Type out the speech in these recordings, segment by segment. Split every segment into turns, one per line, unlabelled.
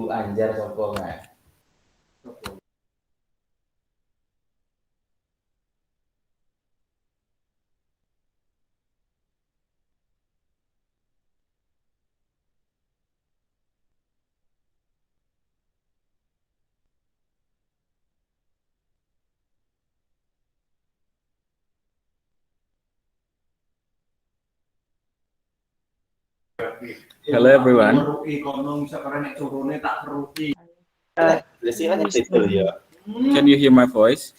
Ibu Anjar sapa Mas?
Hello everyone. Can you hear my voice?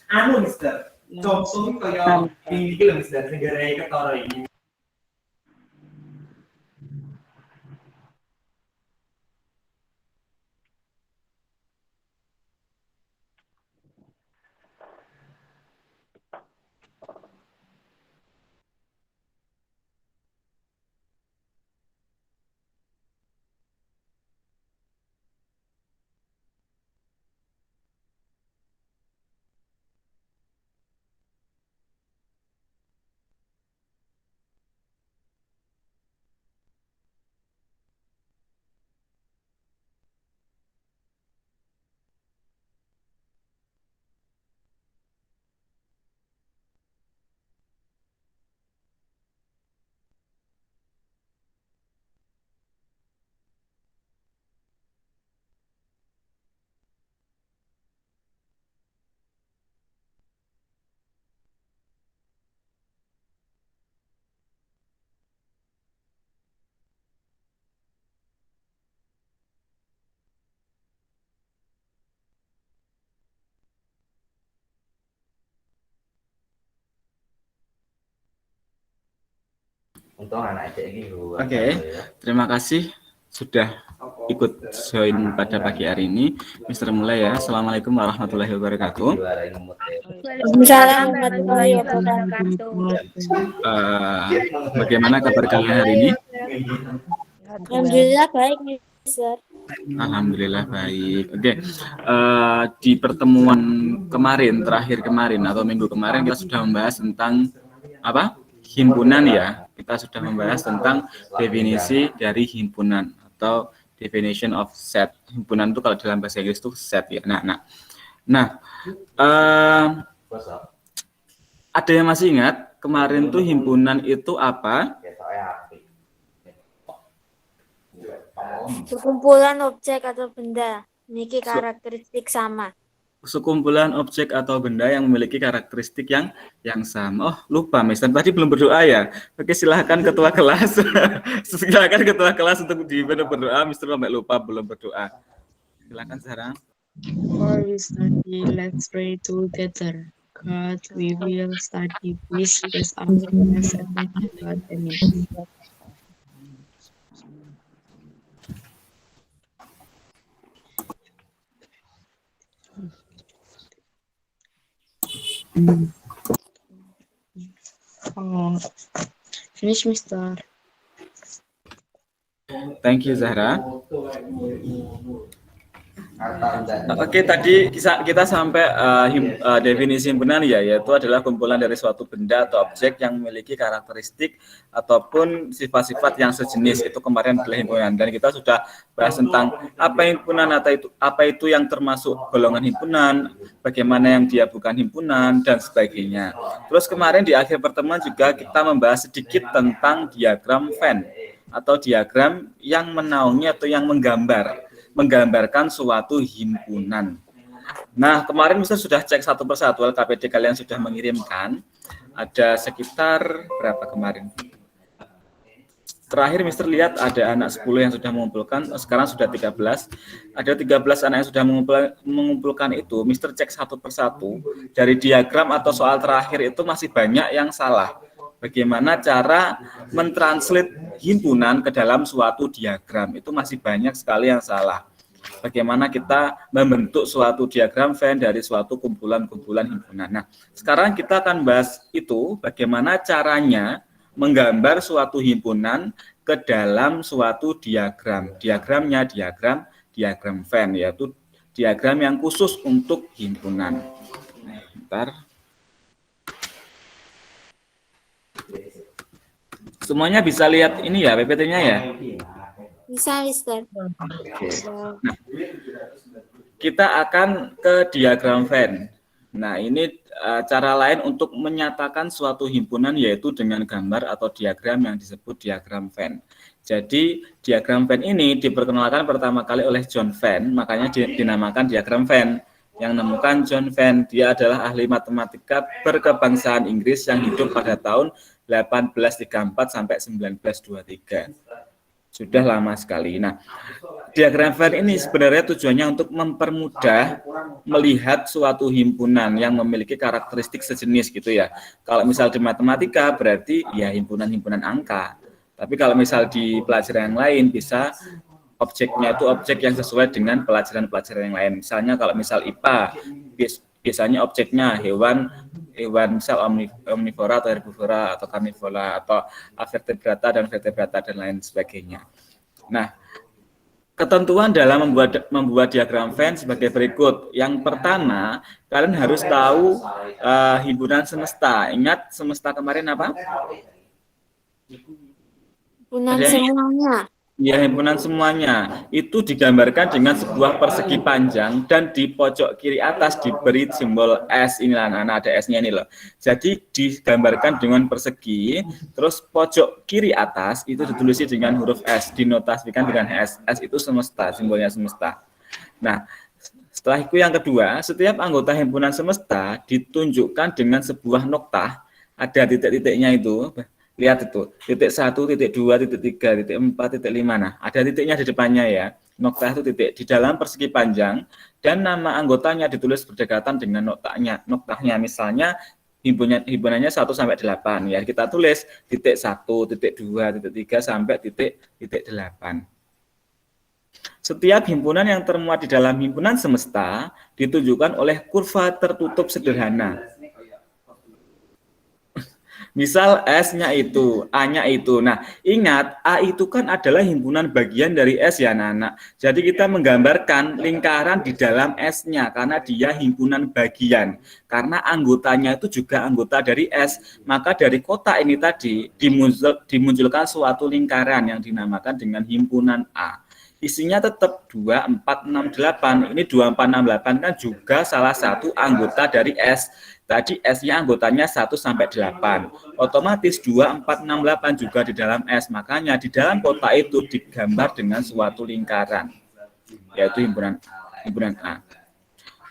Oke, terima kasih sudah ikut join pada pagi hari ini. Mr. Mulai ya. Assalamualaikum warahmatullahi wabarakatuh.
Waalaikumsalam warahmatullahi wabarakatuh.
Bagaimana kabar kalian hari ini?
Alhamdulillah baik, Mister.
Alhamdulillah baik. Oke, di pertemuan kemarin, terakhir kemarin atau minggu kemarin kita sudah membahas tentang apa? Himpunan ya. Kita sudah membahas tentang definisi dari himpunan atau definition of set. Himpunan itu kalau dalam bahasa Inggris itu set ya. Ada yang masih ingat kemarin tuh himpunan itu apa?
Sekumpulan objek atau benda memiliki karakteristik sama.
Sekumpulan objek atau benda yang memiliki karakteristik yang sama. Oh, lupa, Mister. Tadi belum berdoa ya. Oke, silahkan ketua kelas. Silahkan ketua kelas untuk berdoa. Mister sampai lupa belum berdoa. Silahkan sekarang.
Before we study, let's pray together. God, we will study. Please bless our class and thank you, God. Amen. Finish, Mister.
Thank you, Zahra. Oke, tadi kita sampai definisi himpunan ya, yaitu adalah kumpulan dari suatu benda atau objek yang memiliki karakteristik ataupun sifat-sifat yang sejenis. Itu kemarin adalah himpunan, dan kita sudah bahas tentang apa himpunan atau apa itu yang termasuk golongan himpunan, bagaimana yang dia bukan himpunan dan sebagainya. Terus kemarin di akhir pertemuan juga kita membahas sedikit tentang diagram Venn atau diagram yang menaungi atau yang menggambarkan suatu himpunan. Nah, kemarin Mister sudah cek satu persatu, LKPD kalian sudah mengirimkan. Ada sekitar berapa kemarin? Terakhir Mister lihat ada anak 10 yang sudah mengumpulkan, sekarang sudah 13. Ada 13 anak yang sudah mengumpulkan itu, Mister cek satu persatu. Dari diagram atau soal terakhir itu masih banyak yang salah. Bagaimana cara mentranslate himpunan ke dalam suatu diagram, itu masih banyak sekali yang salah. Bagaimana kita membentuk suatu diagram Venn dari suatu kumpulan-kumpulan himpunan. Nah, sekarang kita akan bahas itu, bagaimana caranya menggambar suatu himpunan ke dalam suatu diagram. Diagramnya diagram Venn, yaitu diagram yang khusus untuk himpunan. Nah, bentar. Semuanya bisa lihat ini ya, PPT-nya ya?
Bisa, Mister.
Oke.
So,
Kita akan ke diagram Venn. Nah, ini cara lain untuk menyatakan suatu himpunan yaitu dengan gambar atau diagram yang disebut diagram Venn. Jadi, diagram Venn ini diperkenalkan pertama kali oleh John Venn, makanya dinamakan diagram Venn. Yang menemukan John Venn, dia adalah ahli matematika berkebangsaan Inggris yang hidup pada tahun 1834 sampai 1923. Sudah lama sekali. Nah, diagram Venn ini sebenarnya tujuannya untuk mempermudah melihat suatu himpunan yang memiliki karakteristik sejenis gitu ya. Kalau misal di matematika berarti ya himpunan-himpunan angka. Tapi kalau misal di pelajaran yang lain bisa objeknya itu objek yang sesuai dengan pelajaran-pelajaran yang lain. Misalnya kalau misal IPA biasanya objeknya hewan misal omnivora atau herbivora atau karnivora atau vertebrata dan vertebrata dan lain sebagainya. Nah, ketentuan dalam membuat diagram Venn sebagai berikut. Yang pertama, kalian harus tahu himpunan semesta. Ingat semesta kemarin apa?
Himpunan
Ada yang
semuanya.
Ya, himpunan semuanya itu digambarkan dengan sebuah persegi panjang dan di pojok kiri atas diberi simbol S. Inilah, nah ada S-nya ini loh. Jadi digambarkan dengan persegi, terus pojok kiri atas itu ditulis dengan huruf S, dinotasikan dengan S. S itu semesta, simbolnya semesta. Nah, setelah itu yang kedua, setiap anggota himpunan semesta ditunjukkan dengan sebuah noktah, ada titik-titiknya itu. Lihat itu, titik 1, titik 2, titik 3, titik 4, titik 5. Nah, ada titiknya di depannya ya. Noktah itu titik di dalam persegi panjang dan nama anggotanya ditulis berdekatan dengan noktahnya. Misalnya himpunannya 1 sampai 8 ya. Kita tulis titik 1, titik 2, titik 3 sampai titik 8. Setiap himpunan yang termuat di dalam himpunan semesta ditunjukkan oleh kurva tertutup sederhana. Misal S-nya itu, A-nya itu. Nah, ingat, A itu kan adalah himpunan bagian dari S ya, anak-anak. Jadi kita menggambarkan lingkaran di dalam S-nya, karena dia himpunan bagian. Karena anggotanya itu juga anggota dari S. Maka dari kotak ini tadi, dimunculkan suatu lingkaran yang dinamakan dengan himpunan A. Isinya tetap 2, 4, 6, 8. Ini 2, 4, 6, 8 kan juga salah satu anggota dari S. Tadi S-nya anggotanya 1 sampai 8. Otomatis 2, 4, 6, 8 juga di dalam S. Makanya di dalam kotak itu digambar dengan suatu lingkaran, yaitu himpunan A.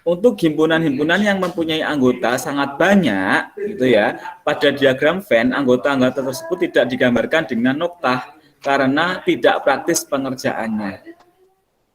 Untuk himpunan-himpunan yang mempunyai anggota sangat banyak, gitu ya, pada diagram Venn, anggota-anggota tersebut tidak digambarkan dengan noktah karena tidak praktis pengerjaannya.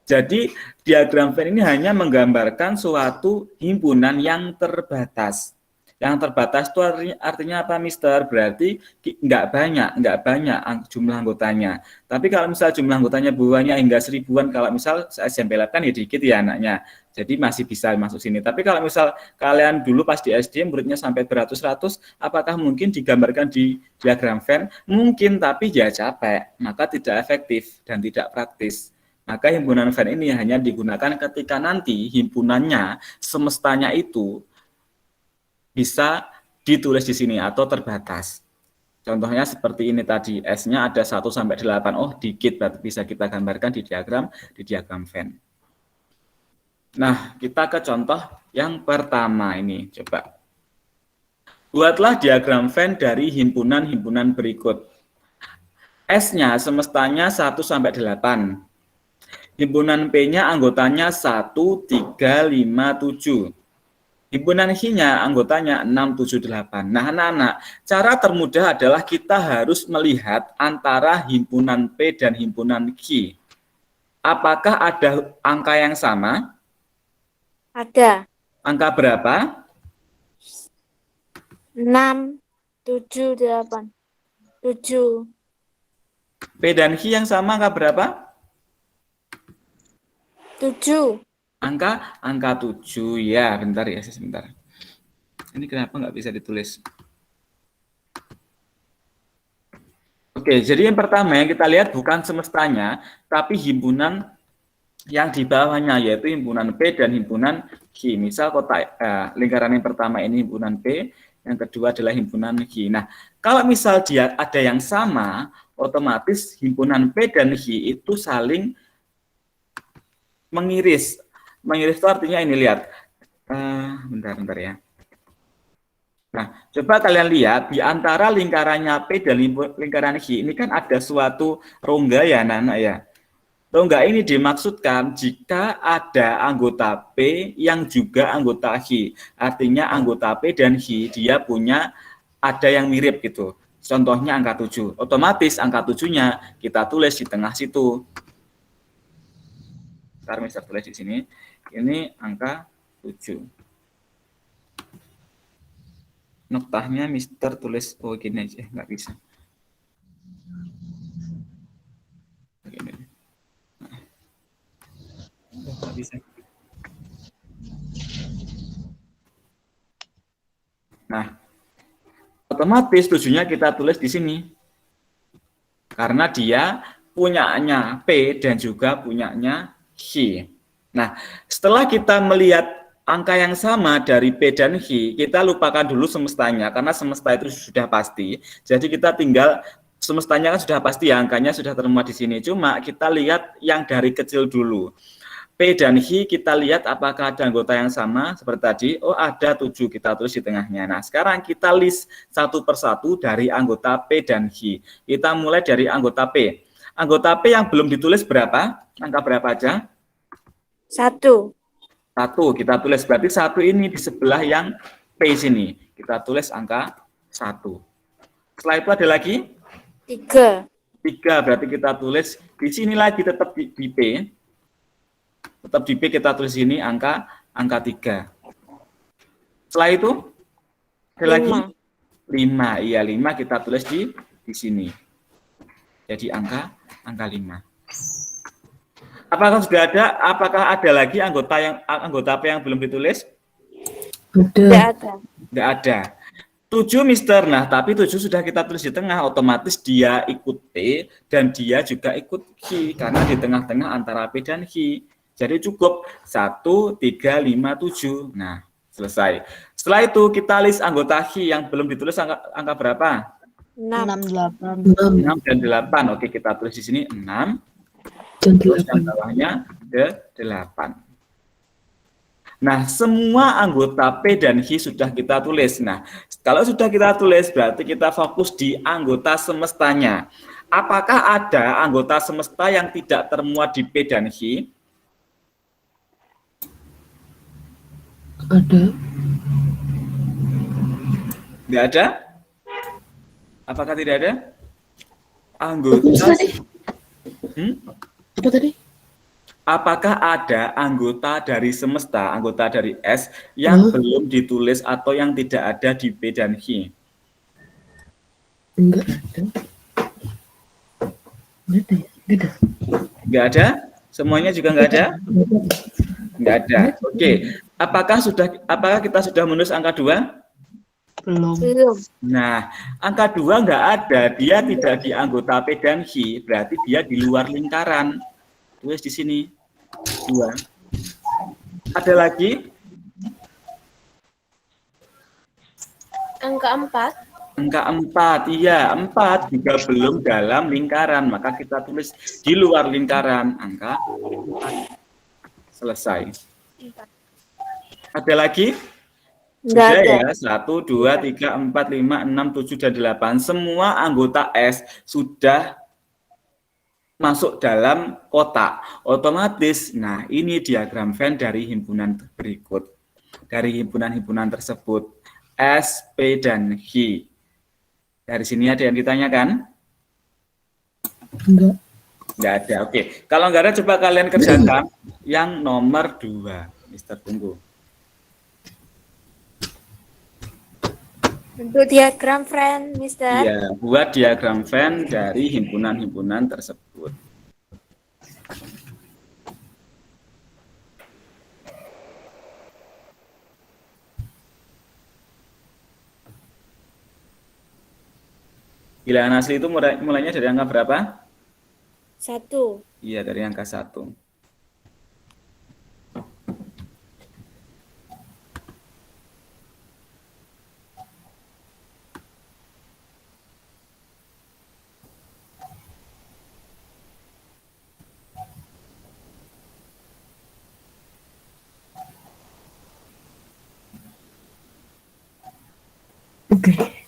Jadi diagram Venn ini hanya menggambarkan suatu himpunan yang terbatas. Yang terbatas itu artinya apa, Mister? Berarti nggak banyak jumlah anggotanya. Tapi kalau misal jumlah anggotanya banyak hingga 1000-an, kalau misal SMP kan ya dikit ya anaknya. Jadi masih bisa masuk sini. Tapi kalau misal kalian dulu pas di SD muridnya sampai beratus-ratus, apakah mungkin digambarkan di diagram Venn? Mungkin, tapi ya capek, maka tidak efektif dan tidak praktis. Maka himpunan Venn ini hanya digunakan ketika nanti himpunannya, semestanya itu bisa ditulis di sini atau terbatas. Contohnya seperti ini tadi, S-nya ada 1 sampai 8. Oh, dikit, berarti bisa kita gambarkan di diagram Venn. Nah, kita ke contoh yang pertama ini, coba. Buatlah diagram Venn dari himpunan-himpunan berikut. S-nya semestanya 1 sampai 8. Himpunan P-nya anggotanya 1, 3, 5, 7. Himpunan H-nya anggotanya 6, 7, 8. Nah, anak-anak, cara termudah adalah kita harus melihat antara himpunan P dan himpunan Q. Apakah ada angka yang sama?
Ada.
Angka berapa?
6, 7, 8. 7.
P dan Q yang sama angka berapa?
7.
Angka 7 ya, bentar ya, sebentar. Ini kenapa nggak bisa ditulis? Oke, jadi yang pertama yang kita lihat bukan semestanya, tapi himpunan yang di bawahnya, yaitu himpunan P dan himpunan Q. Misal kotak lingkaran yang pertama ini himpunan P, yang kedua adalah himpunan Q. Nah, kalau misal dia ada yang sama, otomatis himpunan P dan H itu saling mengiris. Mengiris itu artinya ini, lihat. Bentar ya. Nah, coba kalian lihat di antara lingkarannya P dan lingkaran H ini kan ada suatu rongga ya, anak-anak ya. Rongga ini dimaksudkan jika ada anggota P yang juga anggota H. Artinya anggota P dan H dia punya ada yang mirip gitu. Contohnya angka 7. Otomatis angka 7-nya kita tulis di tengah situ. Ntar Mister tulis di sini. Ini angka 7. Noktahnya Mister tulis gini aja, nggak bisa. Begini. Nggak bisa. Nah, otomatis 7-nya kita tulis di sini. Karena dia punyanya P dan juga punyanya H. Nah, setelah kita melihat angka yang sama dari P dan H, kita lupakan dulu semestanya, karena semesta itu sudah pasti. Jadi kita tinggal, semestanya kan sudah pasti ya, angkanya sudah termuat di sini. Cuma kita lihat yang dari kecil dulu. P dan H kita lihat apakah ada anggota yang sama, seperti tadi, oh ada 7, kita tulis di tengahnya. Nah, sekarang kita list satu persatu dari anggota P dan H. Kita mulai dari anggota P. Anggota P yang belum ditulis berapa? Angka berapa aja?
1.
1, kita tulis, berarti 1 ini di sebelah yang P sini. Kita tulis angka 1. Setelah itu ada lagi?
3.
3, berarti kita tulis di sini lagi tetap di P. Tetap di P kita tulis ini angka 3. Setelah itu ada lagi 5. Iya, 5 kita tulis di sini. Jadi angka 5. Apakah sudah ada? Apakah ada lagi anggota P yang belum ditulis?
Tidak ada.
Tidak ada. 7 Mister. Nah, tapi 7 sudah kita tulis di tengah, otomatis dia ikut P dan dia juga ikut H karena di tengah-tengah antara P dan H. Jadi cukup 1, 3, 5, 7. Nah, selesai. Setelah itu kita list anggota H yang belum ditulis angka berapa?
6.
6 dan 8. Oke, kita tulis di sini 6. Terus yang bawahnya 8. Nah, semua anggota P dan H sudah kita tulis. Nah, kalau sudah kita tulis, berarti kita fokus di anggota semestanya. Apakah ada anggota semesta yang tidak termuat di P dan H?
Ada.
Tidak ada? Apakah tidak ada? Anggota
Apa tadi?
Apakah ada anggota dari semesta, anggota dari S yang belum ditulis atau yang tidak ada di P dan H?
Enggak ada.
Enggak ada? Semuanya juga enggak ada? Enggak ada. Oke. Apakah kita sudah menulis angka 2?
Belum.
Nah, angka 2 enggak ada. Dia tidak di anggota P dan H, berarti dia di luar lingkaran. Tulis di sini 2. Ada lagi?
Angka 4.
Angka 4, iya 4 juga belum dalam lingkaran, maka kita tulis di luar lingkaran angka 4. Selesai. Ada lagi? Sudah ya, 1, 2, 3, 4, 5, 6, 7, dan 8. Semua anggota S sudah masuk dalam kotak. Otomatis, nah ini diagram Venn dari himpunan berikut. Dari himpunan-himpunan tersebut, S, P, dan H. Dari sini ada yang ditanyakan?
Enggak.
Enggak ada, oke. Kalau enggak ada, coba kalian kerjakan yang nomor 2. Mister tunggu.
Untuk diagram Venn, Mister.
Iya, buat diagram Venn dari himpunan-himpunan tersebut. Bilangan asli itu mulainya dari angka berapa?
1.
Iya, dari angka 1.
Oke.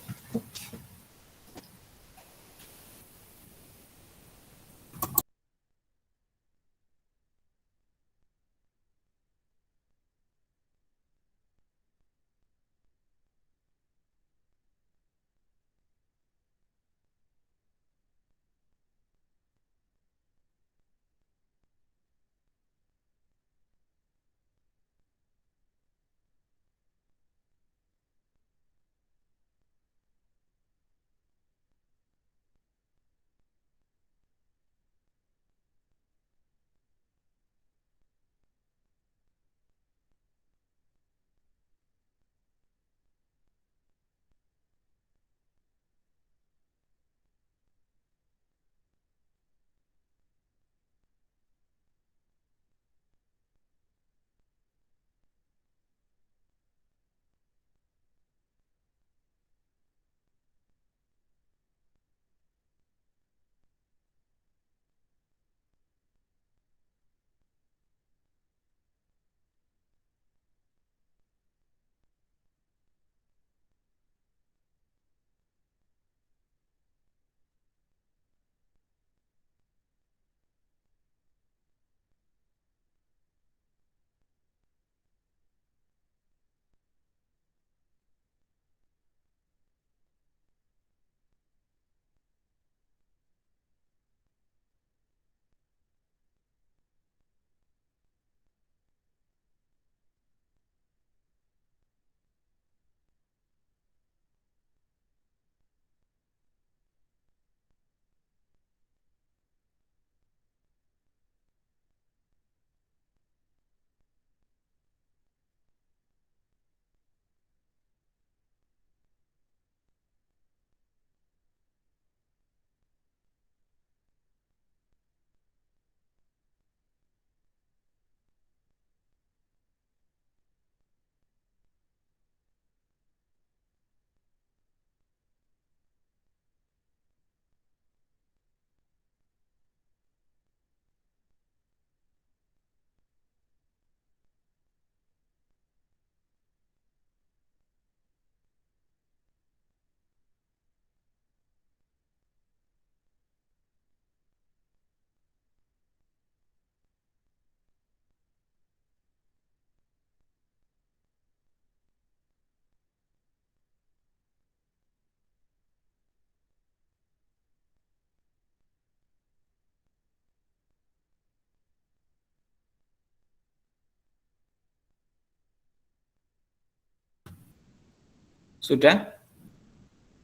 Sudah?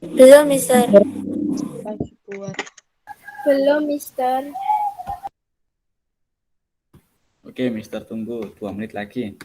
Belum, Mister.
Lagi buat.
Belum, Mister.
Oke, Mister tunggu 2 menit lagi.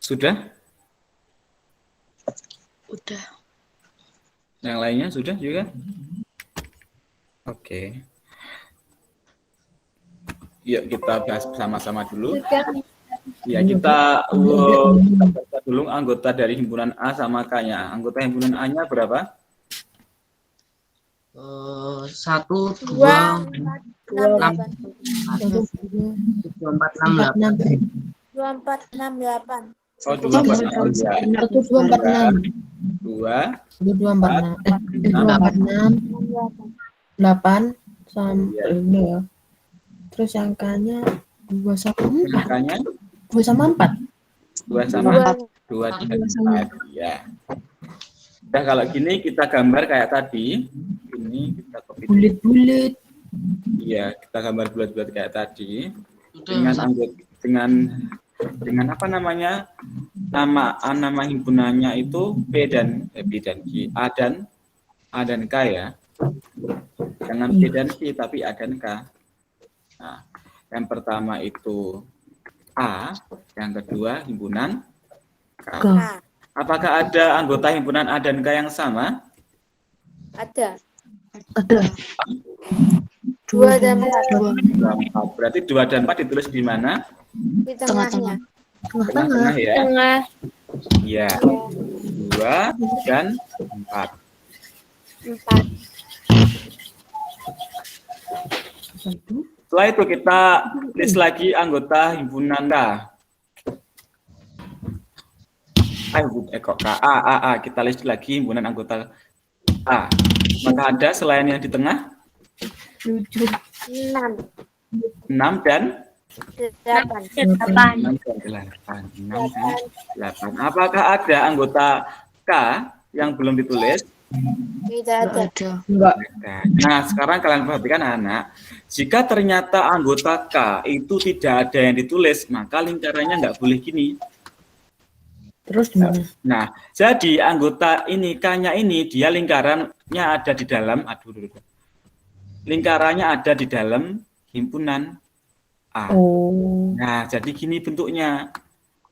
Sudah?
Udah.
Yang lainnya sudah juga? Oke. Yuk kita bahas bersama-sama dulu. Ya, kita baca dulu anggota dari himpunan A sama K-nya. Anggota himpunan A-nya berapa?
1,
2,
2,
4, 6, 8.
2, 4, 6, 8.
2, 4, 6, 8.
Oh, 246 ya.
1246.
2,
2246.
6, 8.
246. 8 sampai
ya.
ini ya. Terus angkanya 2 sama 4.
Angkanya
2 sama 4.
2 sama 2 dan 4. Ya. Nah, kalau gini kita gambar kayak tadi. Ini kita copy.
Bulat-bulat.
Iya, kita gambar bulat-bulat kayak tadi.
Itu
Dengan
yang
anggota dengan apa namanya? Nama himpunannya itu B dan G, A dan K ya. Jangan B dan C tapi A dan K. Nah, yang pertama itu A, yang kedua himpunan K.
K.
Apakah ada anggota himpunan A dan K yang sama?
Ada.
Ada
2 dan 4.
4. Berarti 2 dan 4 ditulis di mana?
Di tengahnya.
tengah-tengah.
Tengah-tengah ya.
Tengah.
Iya. 2 dan 4.
4.
Setelah itu kita list lagi anggota himpunan K. Kok K? A. Kita list lagi himpunan anggota A. Maka ada selain yang di tengah
6,
6 dan
8.
6 dan 8. Apakah ada anggota K yang belum ditulis?
Tidak ada.
Enggak.
Nah, sekarang kalian perhatikan anak, jika ternyata anggota K itu tidak ada yang ditulis, maka lingkarannya nggak boleh gini.
Terus gimana?
Nah, jadi anggota ini, K-nya ini, dia lingkarannya ada di dalam, lingkarannya ada di dalam himpunan A.
Oh.
Nah, jadi gini bentuknya.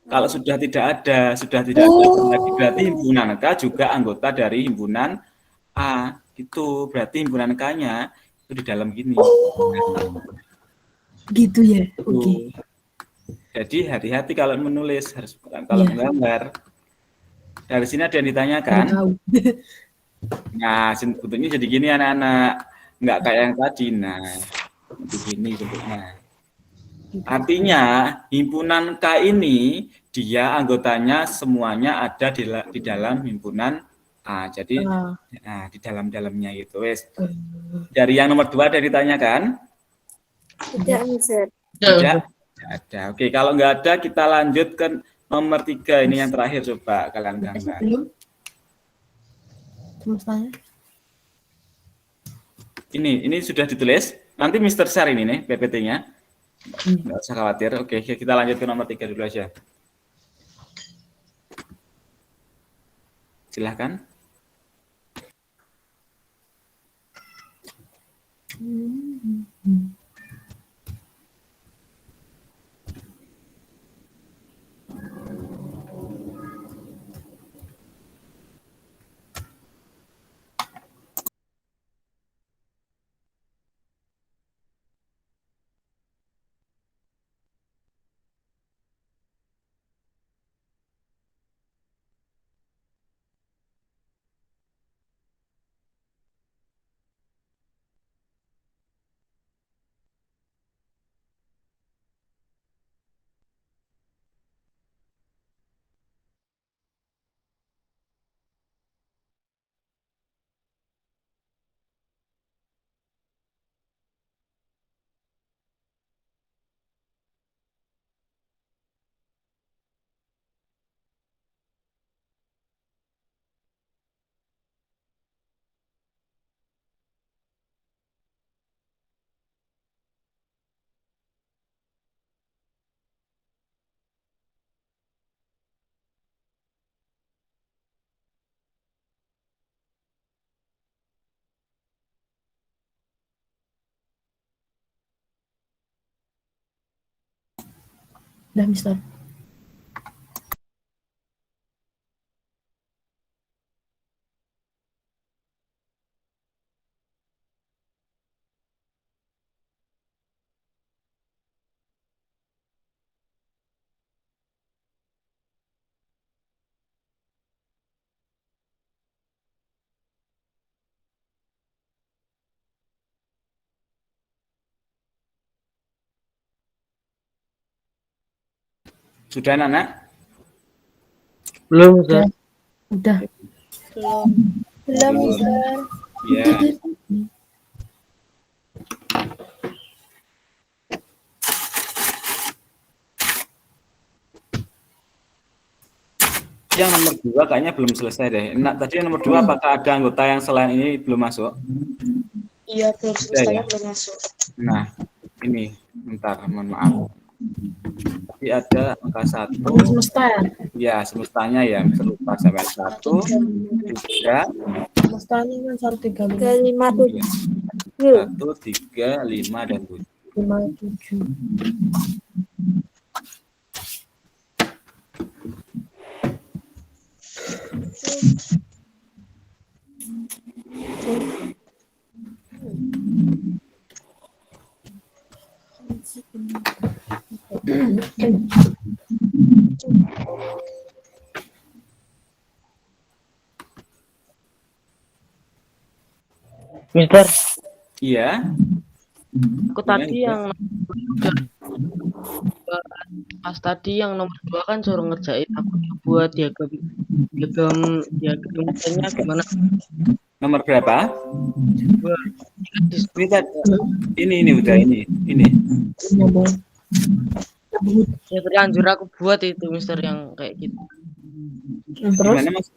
Kalau sudah tidak ada berarti himpunan K juga anggota dari himpunan A. Gitu, berarti himpunan K-nya itu di dalam gini.
Gitu ya.
Tuh.
Oke.
Jadi hati-hati kalau menulis, harus kalau menggambar. Dari sini ada yang ditanyakan.
Tahu.
Nah, bentuknya jadi gini anak-anak. Nggak kayak yang tadi. Nah, begini bentuknya. Artinya, himpunan K ini, dia anggotanya semuanya ada di dalam himpunan A. Jadi, nah, di dalam-dalamnya itu. Wes. Dari yang nomor 2 ada yang ditanyakan?
Tidak, Mister.
Tidak ada. Oke, kalau nggak ada kita lanjut ke nomor 3. Ini yang terakhir, coba kalian gambar.
Belum. Semestanya.
Ini sudah ditulis. Nanti Mister share ini nih PPT-nya. Nggak usah khawatir. Oke, kita lanjut ke nomor 3 dulu aja. Silahkan.
Udah, Mister.
Sudah anak-anak?
Belum, Mister.
Udah.
Belum.
Belum, Mister.
Ya. Yang nomor 2 kayaknya belum selesai deh. Nah, tadi yang nomor 2 apakah ada anggota yang selain ini belum masuk?
Iya, belum
Sudah
selesai,
ya?
belum masuk.
Nah, ini bentar, mohon maaf. Tadi ada angka 1,
Semesta ya?
ya semestanya ya, lupa sampai 1, 3,
Semestanya kan 135,
5, 7.
1, 3, 5, dan 7.
57.
Mister,
Iya,
aku tadi yang pas tadi yang nomor 2 kan suruh ngerjain, aku buat diagramnya gimana?
nomor berapa?
Dua.
Ini udah ini.
Iya, Bang.
Ya terlanjur aku buat itu Mister yang kayak gitu.
Terus
Gimana mas?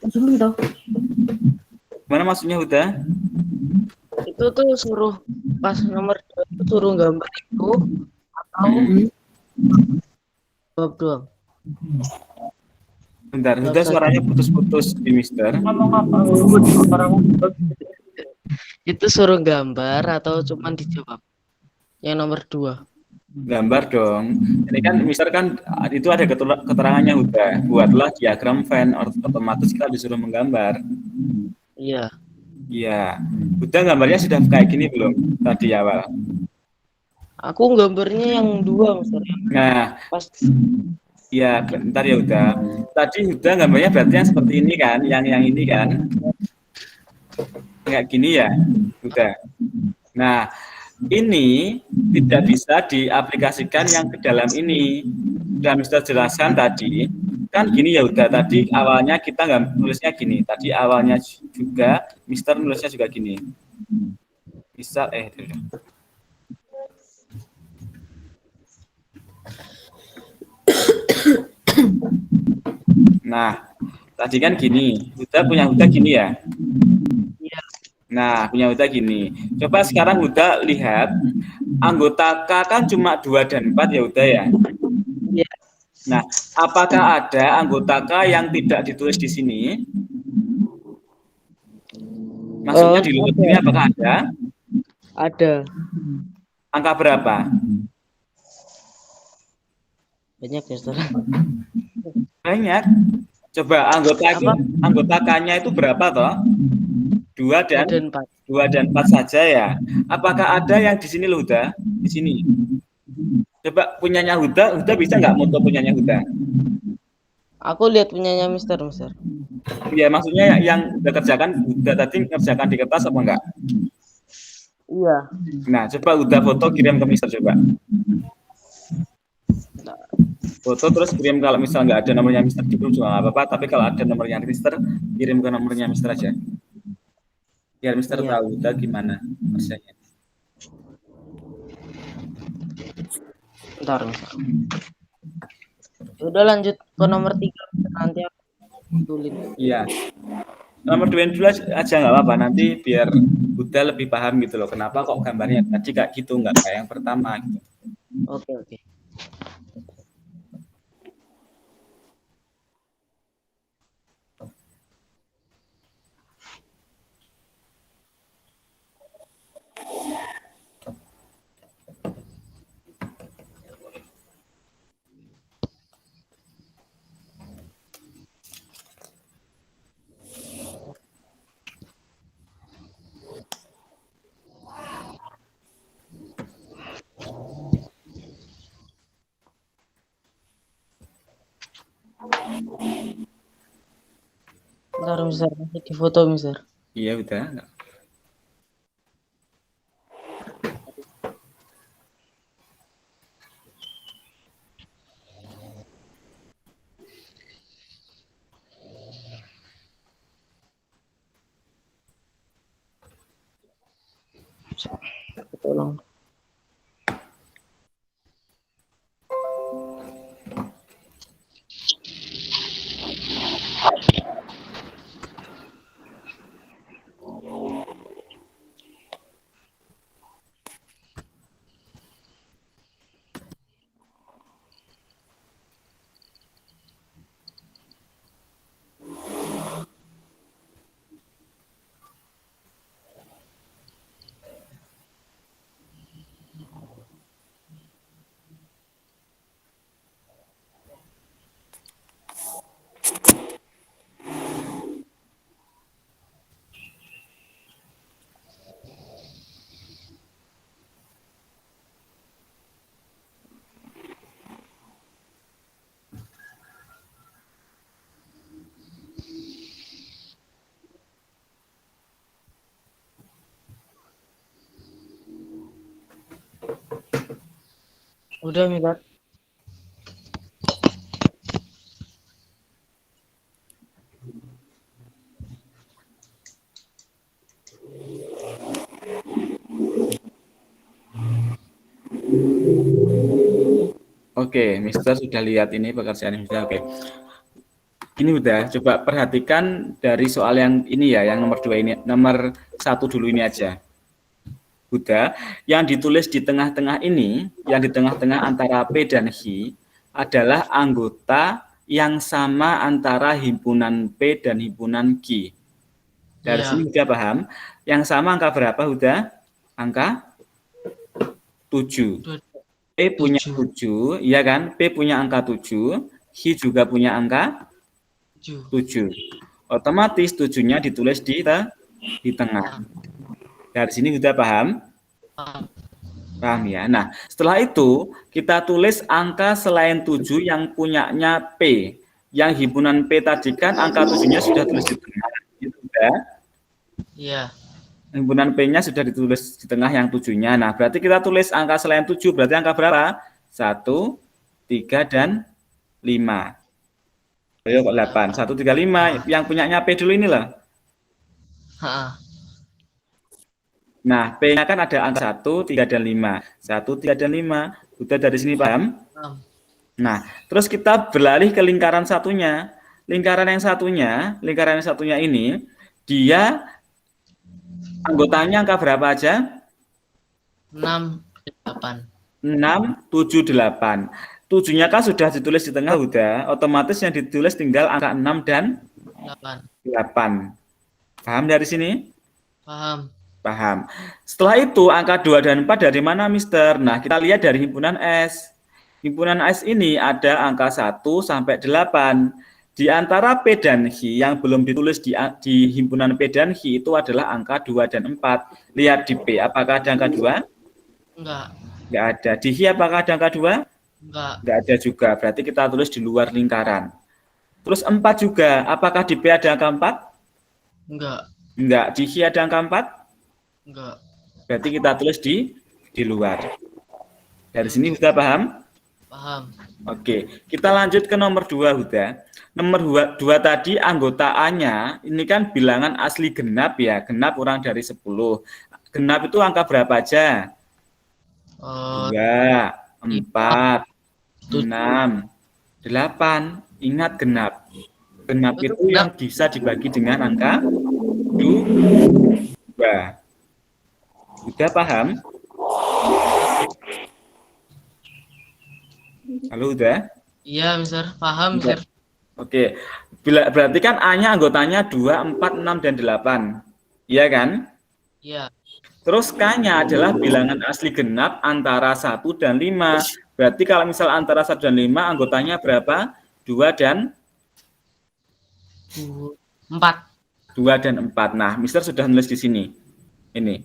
dulu toh.
Gimana maksudnya udah?
Itu tuh suruh pas nomor 2 itu suruh gambar itu atau jawab doang.
Bentar, udah suaranya putus-putus di Mister.
Itu suruh gambar atau cuman dijawab? Yang nomor 2.
Gambar dong. Ini kan Mister kan itu ada keterangannya udah. Buatlah diagram Venn, otomatis kita disuruh menggambar.
Iya.
Iya. Udah gambarnya sudah kayak gini belum tadi awal?
Aku gambarnya yang 2 Mister.
Nah,
Pas
ya bentar ya udah. Tadi udah gambarnya berarti yang seperti ini kan, yang ini kan. Kayak gini ya. Udah. Nah, ini tidak bisa diaplikasikan yang ke dalam ini. Sudah Mister jelaskan tadi, kan gini ya udah. Tadi awalnya kita nggak nulisnya gini. Tadi awalnya juga Mister nulisnya juga gini. Misal nah, tadi kan gini. Huda gini ya. Nah, punya Huda gini. Coba sekarang Huda lihat, anggota K kan cuma 2 dan 4 ya Huda ya?
Iya.
Nah, apakah ada anggota K yang tidak ditulis di sini? Maksudnya di luar sini apakah ada?
Ada.
Angka berapa?
Banyak ya Mister.
Banyak. Coba anggota K-nya itu berapa toh? 2 dan 4 saja ya. Apakah ada yang di sini loh Huda? Di sini. Coba punyanya Huda bisa nggak moto punyanya Huda?
Aku lihat punyanya Mister.
Ya maksudnya yang udah kerjakan Huda tadi ngerjakan di kertas apa enggak?
Iya.
Nah coba Huda foto kirim ke Mister coba. Foto terus kirim, kalau misal nggak ada nomornya Mister di grup juga nggak apa-apa, tapi kalau ada nomornya Mister kirim ke nomornya Mister aja. Biar Mister tahu Huda gimana kerjanya.
Bentar Mister. Udah lanjut ke nomor 3 nanti aku tulis.
Iya. Nomor 2 dulu aja nggak apa-apa, nanti biar Huda lebih paham gitu loh. Kenapa kok gambarnya tadi kayak gitu, nggak kayak yang pertama gitu.
Oke. Bentar Mister, di foto Mister.
Iya udah.
Tolong. Udah, Mister.
Oke, Mister sudah lihat ini pekerjaan Mister. Oke. Ini udah, coba perhatikan dari soal yang ini ya, yang nomor 2 ini, nomor 1 dulu ini aja. Udah, yang ditulis di tengah-tengah ini, yang di tengah-tengah antara P dan H adalah anggota yang sama antara himpunan P dan himpunan Q. Dari sini udah paham? Yang sama angka berapa udah? Angka 7. P punya 7, iya kan? P punya angka 7, H juga punya angka 7. Otomatis 7-nya ditulis di tengah. Dari sini sudah paham? Paham ya. Nah, setelah itu kita tulis angka selain 7 yang punyanya P. Yang himpunan P tadi kan angka 7-nya sudah tulis di tengah. Itu sudah. Iya. Himpunan P-nya sudah ditulis di tengah yang 7-nya. Nah, berarti kita tulis angka selain 7, berarti angka berapa? 1, 3, dan 5. Ayo kok 8. 1, 3, 5. Yang punyanya P dulu ini loh. Nah, P-nya kan ada angka 1, 3, dan 5. 1, 3, dan 5. Udah dari sini paham? Nah, terus kita beralih ke lingkaran satunya. Lingkaran yang satunya ini, dia anggotanya angka berapa aja?
6, 8.
6, 7, 8. 7-nya kan sudah ditulis di tengah udah, otomatis yang ditulis tinggal angka 6 dan 8. Paham dari sini?
Paham.
Paham. Setelah itu angka 2 dan 4 dari mana, Mister? Nah, kita lihat dari himpunan S. Himpunan S ini ada angka 1 sampai 8. Di antara P dan H yang belum ditulis di himpunan P dan H itu adalah angka 2 dan 4. Lihat di P, apakah ada angka 2?
Enggak.
Enggak ada. Di H apakah ada angka 2? Enggak ada juga. Berarti kita tulis di luar lingkaran. Terus 4 juga. Apakah di P ada angka 4?
Enggak.
Enggak. Di H ada angka 4?
Enggak.
Berarti kita tulis di luar. Dari sini sudah paham?
Paham.
Oke, kita lanjut ke nomor 2 Huda. Nomor 2 tadi anggota A-nya, ini kan bilangan asli genap ya, genap kurang dari 10. Genap itu angka berapa aja? 2, 4, 6, 8. Ingat genap. Genap itu yang bisa dibagi dengan angka 2. Sudah paham? Halo, udah?
Iya, Mister. Paham, Mister.
Oke. Berarti kan A-nya anggotanya 2, 4, 6, dan 8. Iya kan?
Iya.
Terus K-nya adalah bilangan asli genap antara 1 dan 5. Berarti kalau misal antara 1 dan 5, anggotanya berapa? 2 dan
4.
2 dan 4. Nah, Mister sudah nulis di sini. Ini.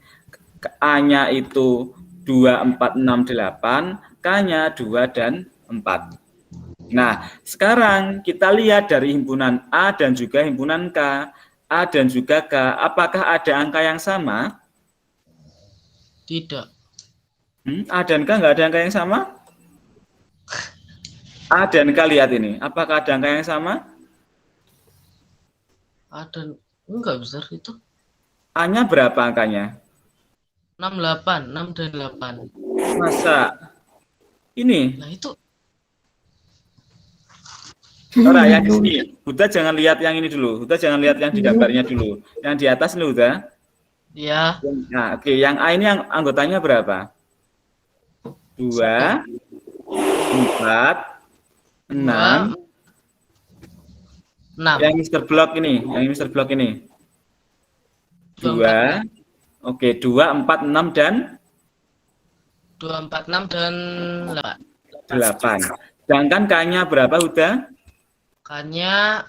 A-nya itu 2, 4, 6, 8. K-nya 2 dan 4. Nah, sekarang kita lihat dari himpunan A dan juga himpunan K. A dan juga K, apakah ada angka yang sama?
Tidak.
A dan K nggak ada angka yang sama? A dan K lihat ini, apakah ada angka yang sama?
Ada. Enggak, Mister. Itu
A-nya berapa angkanya?
6. 6, 8. 6 dan 8.
Masa? Ini?
Nah, itu.
Ora, yang di sini. Huda jangan lihat yang ini dulu. Huda jangan lihat yang di gambarnya dulu. Yang di atas nih, Huda.
Ya.
Nah, oke. Yang A ini yang anggotanya berapa? 2, 4, 6.
6.
Yang Mr. Block ini. Yang Mr. Block ini. 2. Oke, 2, 4, 6, dan
2, 4, 6 dan
8. Sedangkan K-nya berapa, Huda?
K-nya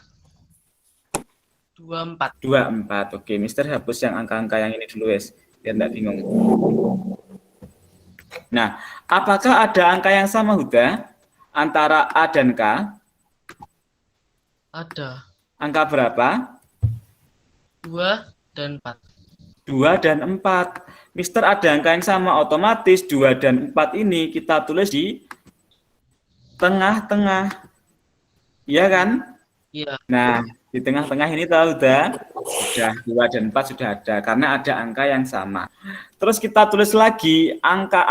24.
24. Oke, Mister hapus yang angka-angka yang ini dulu, wes. Biar enggak bingung. Nah, apakah ada angka yang sama, Huda? Antara A dan K?
Ada.
Angka berapa?
2 dan 4.
2 dan 4. Mister ada angka yang sama, otomatis 2 dan 4 ini kita tulis di tengah-tengah. Iya kan?
Iya.
Nah, di tengah-tengah ini tahu sudah 2 dan 4 sudah ada karena ada angka yang sama. Terus kita tulis lagi angka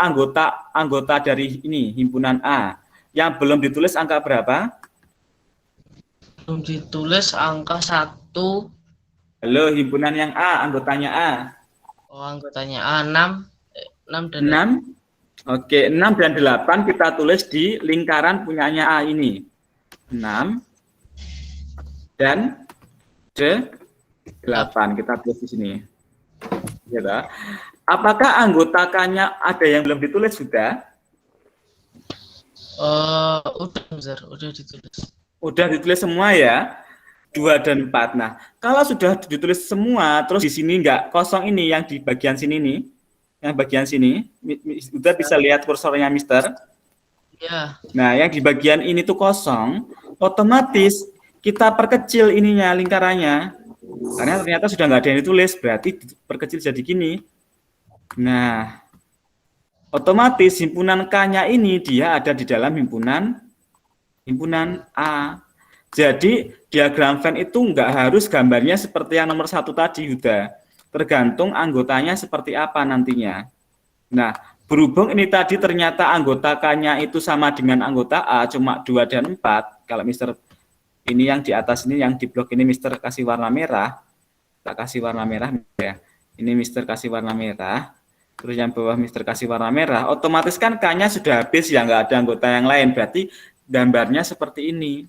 anggota dari ini himpunan A. Yang belum ditulis angka berapa?
Belum ditulis angka 1.
Halo, himpunan yang A, anggotanya A.
Oh, anggotanya A 6. 6 dan
6. Oke, 6 dan 8 kita tulis di lingkaran punyanya A ini. 6 dan 8 kita tulis di sini. Gitu. Apakah anggota K-nya ada yang belum ditulis sudah?
Udah, Mister, udah ditulis.
Udah ditulis semua ya. 2 dan 4. Nah, kalau sudah ditulis semua, terus di sini enggak kosong ini yang di bagian sini nih. Yang bagian sini, udah bisa lihat kursornya, Mister.
Ya.
Nah, yang di bagian ini tuh kosong, otomatis kita perkecil ininya, lingkarannya. Karena ternyata sudah nggak ada yang ditulis, berarti perkecil jadi gini. Nah, otomatis himpunan K-nya ini dia ada di dalam himpunan A. Jadi diagram Venn itu nggak harus gambarnya seperti yang nomor 1 tadi, Yuda. Tergantung anggotanya seperti apa nantinya. Nah, berhubung ini tadi ternyata anggota K-nya itu sama dengan anggota A, cuma 2 dan 4. Kalau Mister ini yang di atas ini, yang di blok ini Mister kasih warna merah. Tak kasih warna merah ya. Ini Mister kasih warna merah. Terus yang bawah Mister kasih warna merah. Otomatis kan K-nya sudah habis ya, nggak ada anggota yang lain. Berarti gambarnya seperti ini.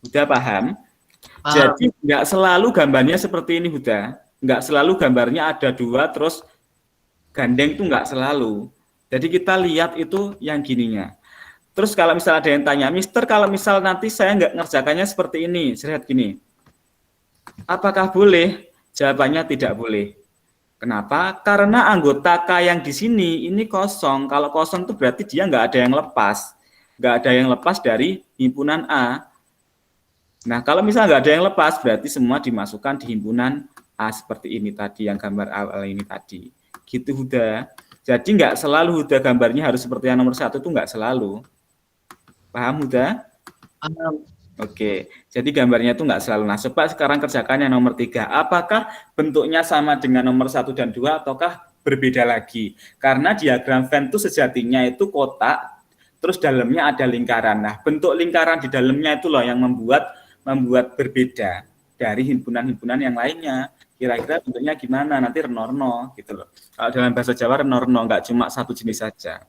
Udah paham? Jadi nggak selalu gambarnya seperti ini, Huda. Nggak selalu gambarnya ada 2 terus gandeng itu nggak selalu. Jadi kita lihat itu yang gininya. Terus kalau misal ada yang tanya, Mister kalau misal nanti saya nggak ngerjakannya seperti ini, saya lihat gini. Apakah boleh? Jawabannya tidak boleh. Kenapa? Karena anggota K yang di sini ini kosong. Kalau kosong itu berarti dia nggak ada yang lepas. Nggak ada yang lepas dari himpunan A. Nah, kalau misalnya nggak ada yang lepas, berarti semua dimasukkan di himpunan A seperti ini tadi, yang gambar awal ini tadi. Gitu, Huda. Jadi nggak selalu, Huda, gambarnya harus seperti yang nomor 1 itu nggak selalu. Paham, Huda?
Paham.
Oke, jadi gambarnya itu nggak selalu. Nah, coba sekarang kerjakan yang nomor 3. Apakah bentuknya sama dengan nomor 1 dan 2, ataukah berbeda lagi? Karena diagram Venn itu sejatinya itu kotak, terus dalamnya ada lingkaran. Nah, bentuk lingkaran di dalamnya itu loh yang membuat berbeda dari himpunan-himpunan yang lainnya. Kira-kira bentuknya gimana? Nanti renorno gitu loh. Kalau dalam bahasa Jawa renorno, nggak cuma satu jenis saja.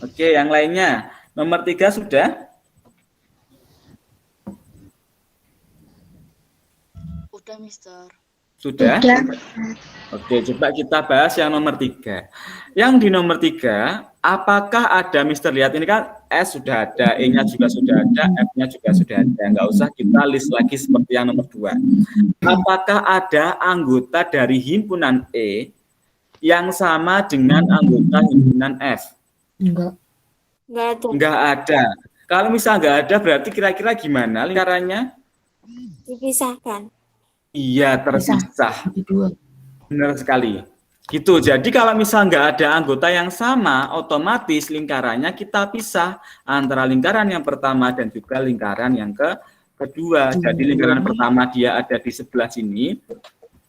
Oke, yang lainnya. Nomor 3 sudah?
Udah, Mister.
Sudah? Oke, coba kita bahas yang nomor 3. Yang di nomor 3, apakah ada, Mister lihat ini kan S sudah ada, E-nya juga sudah ada, F-nya juga sudah ada. Nggak usah kita list lagi seperti yang nomor 2. Apakah ada anggota dari himpunan E yang sama dengan anggota himpunan F?
Enggak.
Nggak ada.
Nggak ada. Kalau misal nggak ada, berarti kira-kira gimana lingkarannya?
Dipisahkan.
Iya, terpisah.
Jadi 2.
Benar sekali. Gitu. Jadi kalau misal nggak ada anggota yang sama, otomatis lingkarannya kita pisah antara lingkaran yang pertama dan juga lingkaran yang kedua. Jadi lingkaran pertama dia ada di sebelah sini,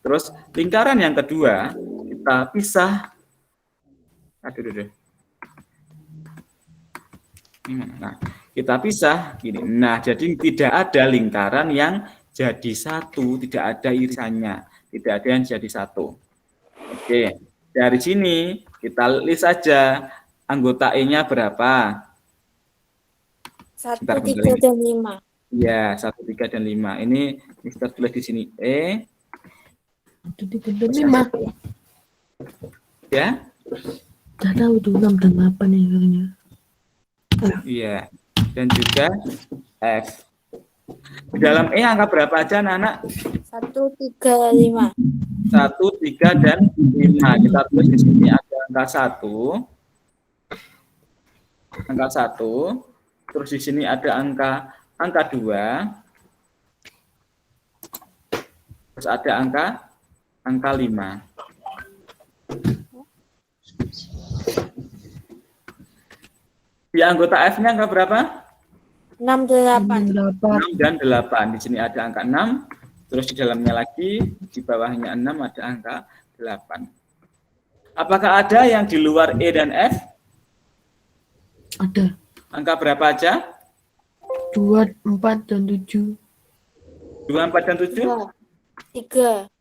Terus lingkaran yang kedua kita pisah. Nah, kita pisah gini. Nah, jadi tidak ada lingkaran yang jadi satu, tidak ada irisannya, tidak ada yang jadi satu. Oke, dari sini kita list saja anggota E-nya berapa.
1,
Bentar,
3, dan 5.
Ya, 1, 3, dan 5. Ini Mister tulis di sini E.
1, 3, dan 5.
Ya.
Udah tahu tuh 6 dan 8 ya kayaknya.
Iya. Dan juga F. Di dalam E angka berapa aja anak-anak?
1, 3, 5.
1, 3, dan 5. Kita tulis di sini ada angka 1. Angka 1. Terus di sini ada angka 2. Terus ada angka 5. Di anggota F-nya angka berapa?
6, 8.
6 dan 8. Di sini ada angka 6. Terus di dalamnya lagi, di bawahnya 6 ada angka 8. Apakah ada yang di luar E dan F?
Ada
Angka berapa aja?
2, 4, dan 7.
2, 4, dan 7?
3.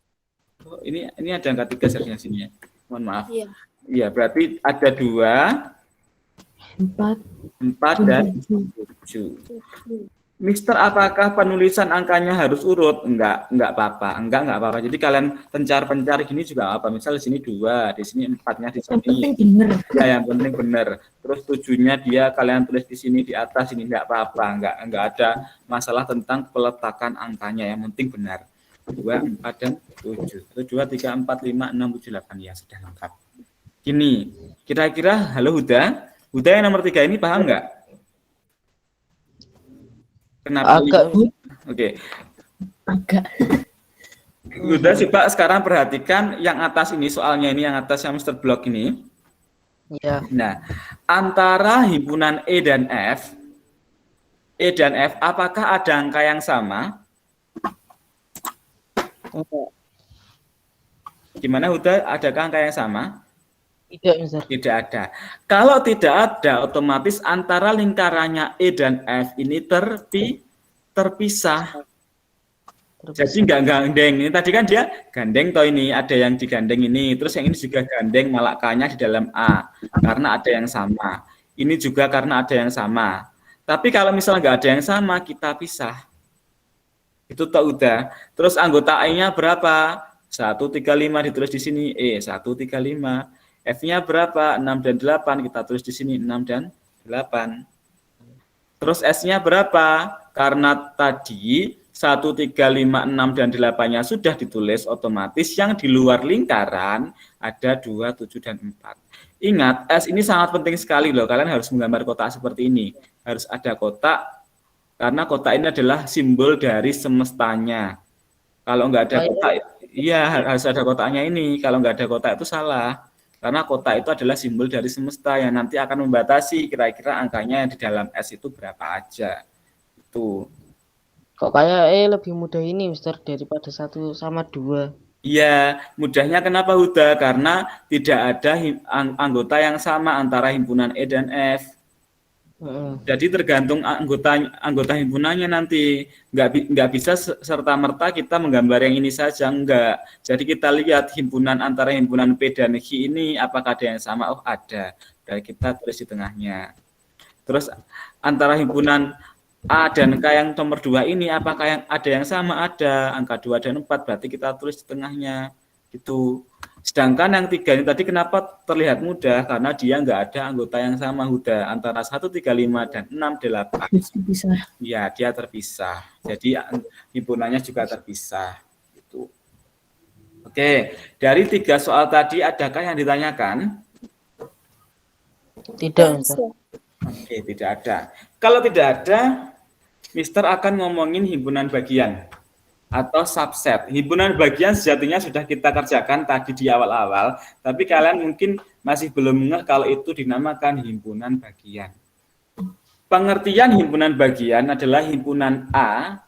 Oh, ini ada angka 3 seharusnya sini ya. Mohon maaf.
Iya.
Iya, berarti ada 2,
4,
4, dan 7. Mister, apakah penulisan angkanya harus urut? Enggak apa-apa. Enggak apa-apa. Jadi kalian pencar-pencar gini juga apa? Misal di sini 2, di sini 4-nya di
yang
sini.
penting bener.
Ya, yang penting benar. Terus 7-nya dia kalian tulis di sini di atas ini enggak apa-apa. Enggak ada masalah tentang peletakan angkanya. Yang penting benar. 2, 4, dan 7. 1, 2, 3, 4, 5, 6, 7, 8. Ya, sudah lengkap. Gini, kira-kira, halo Huda. Huda yang nomor 3 ini paham enggak? Kenapa?
Agak.
Oke.
Agak.
Udah sih Pak, sekarang perhatikan yang atas ini, soalnya ini yang atas yang Mr. Block ini.
Iya.
Nah, antara himpunan E dan F, apakah ada angka yang sama? Gimana Huda, adakah angka yang sama?
Tidak, Mister.
Tidak ada. Kalau tidak ada, otomatis antara lingkarannya E dan F ini terpisah. Jadi enggak gandeng. Ini tadi kan dia gandeng toh, ini ada yang digandeng ini, terus yang ini juga gandeng malakanya di dalam A karena ada yang sama. Ini juga karena ada yang sama. Tapi kalau misalnya enggak ada yang sama, kita pisah. Itu toh udah. Terus anggota A-nya berapa? 135 ditulis di sini E 135. F-nya berapa? 6 dan 8. Kita tulis di sini 6 dan 8. Terus S-nya berapa? Karena tadi 1, 3, 5, 6, dan 8-nya sudah ditulis, otomatis yang di luar lingkaran ada 2, 7, dan 4. Ingat, S ini sangat penting sekali loh. Kalian harus menggambar kotak seperti ini. Harus ada kotak, karena kotak ini adalah simbol dari semestanya. Kalau nggak ada kotak, iya harus ada kotaknya ini. Kalau nggak ada kotak itu salah. Karena kotak itu adalah simbol dari semesta yang nanti akan membatasi kira-kira angkanya yang di dalam S itu berapa aja. Itu.
Kok kayak lebih mudah ini, Mister, daripada 1 sama 2.
Iya, mudahnya kenapa Huda? Karena tidak ada anggota yang sama antara himpunan E dan F. Jadi tergantung anggota himpunannya nanti. Nggak bisa serta-merta kita menggambar yang ini saja, enggak. Jadi kita lihat himpunan antara himpunan P dan Q ini apakah ada yang sama? Oh ada. Dan kita tulis di tengahnya. Terus antara himpunan A dan K yang nomor 2 ini apakah yang ada yang sama? Ada. Angka 2 dan 4 berarti kita tulis di tengahnya. Gitu. Sedangkan yang 3 ini tadi kenapa terlihat mudah? Karena dia nggak ada anggota yang sama Huda. Antara 1, 3, 5, dan 6, 8.
Bisa.
Ya, dia terpisah. Jadi himpunannya juga terpisah. Gitu. Oke, dari 3 soal tadi adakah yang ditanyakan?
Tidak, Mister.
Oke, tidak ada. Kalau tidak ada, Mister akan ngomongin himpunan bagian atau subset. Himpunan bagian sejatinya sudah kita kerjakan tadi di awal-awal, tapi kalian mungkin masih belum mengerti kalau itu dinamakan himpunan bagian. Pengertian himpunan bagian adalah himpunan A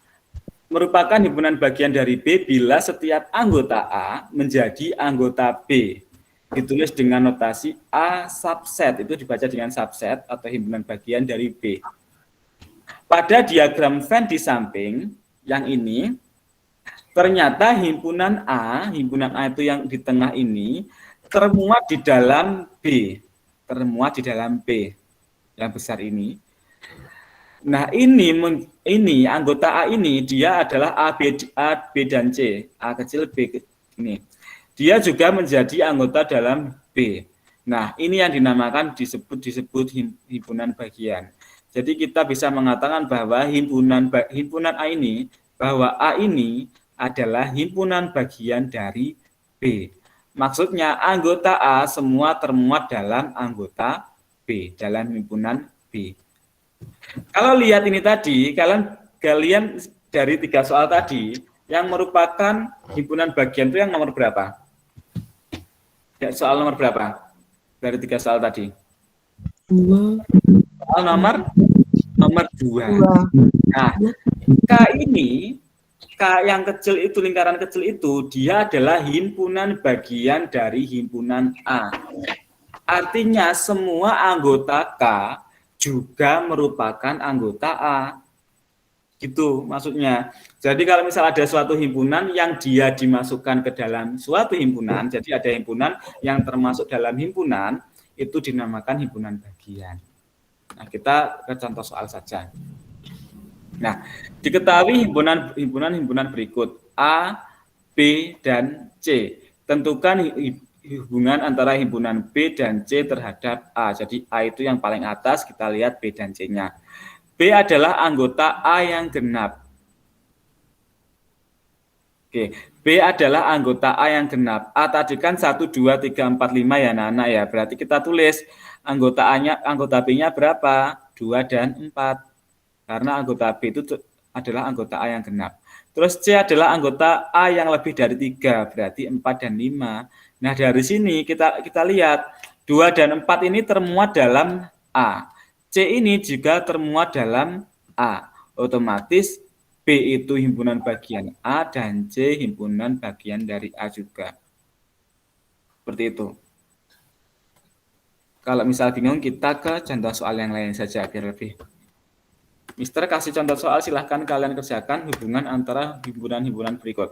merupakan himpunan bagian dari B bila setiap anggota A menjadi anggota B. Ditulis dengan notasi A subset, itu dibaca dengan subset atau himpunan bagian dari B. Pada diagram Venn di samping yang ini, ternyata himpunan A itu yang di tengah ini termuat di dalam B, yang besar ini. Nah, ini anggota A ini dia adalah A, B dan C. A kecil, B ini. Dia juga menjadi anggota dalam B. Nah, ini yang dinamakan disebut himpunan bagian. Jadi kita bisa mengatakan bahwa himpunan A ini, bahwa A ini adalah himpunan bagian dari B. Maksudnya anggota A semua termuat dalam anggota B, dalam himpunan B. Kalau lihat ini tadi, kalian dari 3 soal tadi, yang merupakan himpunan bagian itu yang nomor berapa? Ya, soal nomor berapa? Dari 3 soal tadi.
2.
Soal nomor 2. Nah, K yang kecil itu, lingkaran kecil itu, dia adalah himpunan bagian dari himpunan A. Artinya semua anggota K juga merupakan anggota A. Gitu maksudnya. Jadi kalau misal ada suatu himpunan yang dia dimasukkan ke dalam suatu himpunan, jadi ada himpunan yang termasuk dalam himpunan, itu dinamakan himpunan bagian. Nah, kita ke contoh soal saja. Nah, diketahui himpunan berikut A, B, dan C. Tentukan hubungan antara himpunan B dan C terhadap A. Jadi A itu yang paling atas, kita lihat B dan C-nya. B adalah anggota A yang genap. Oke, B adalah anggota A yang genap. A tadi kan 1, 2, 3, 4, 5 ya anak-anak ya. Berarti kita tulis anggota B-nya berapa? 2 dan 4. Karena anggota B itu adalah anggota A yang genap. Terus C adalah anggota A yang lebih dari 3, berarti 4 dan 5. Nah, dari sini kita lihat 2 dan 4 ini termuat dalam A. C ini juga termuat dalam A. Otomatis B itu himpunan bagian A dan C himpunan bagian dari A juga. Seperti itu. Kalau misal bingung, kita ke contoh soal yang lain saja biar lebih. Mister kasih contoh soal, silahkan kalian kerjakan hubungan antara himpunan-himpunan berikut.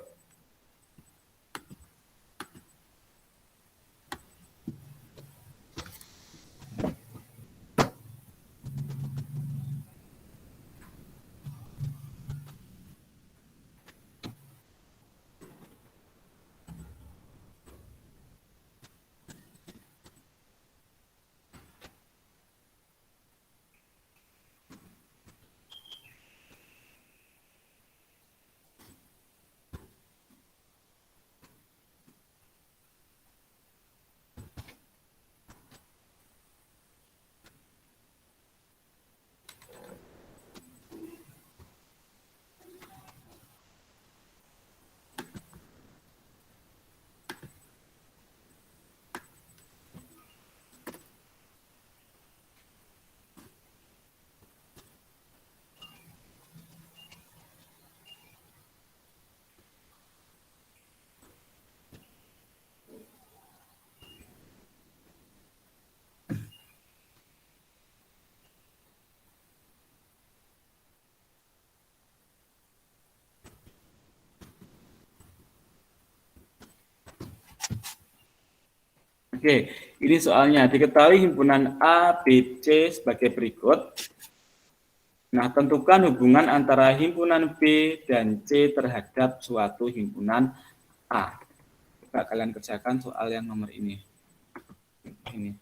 Oke, ini soalnya diketahui himpunan A, B, C sebagai berikut. Nah, tentukan hubungan antara himpunan B dan C terhadap suatu himpunan A. Coba kalian kerjakan soal yang nomor ini. Ini.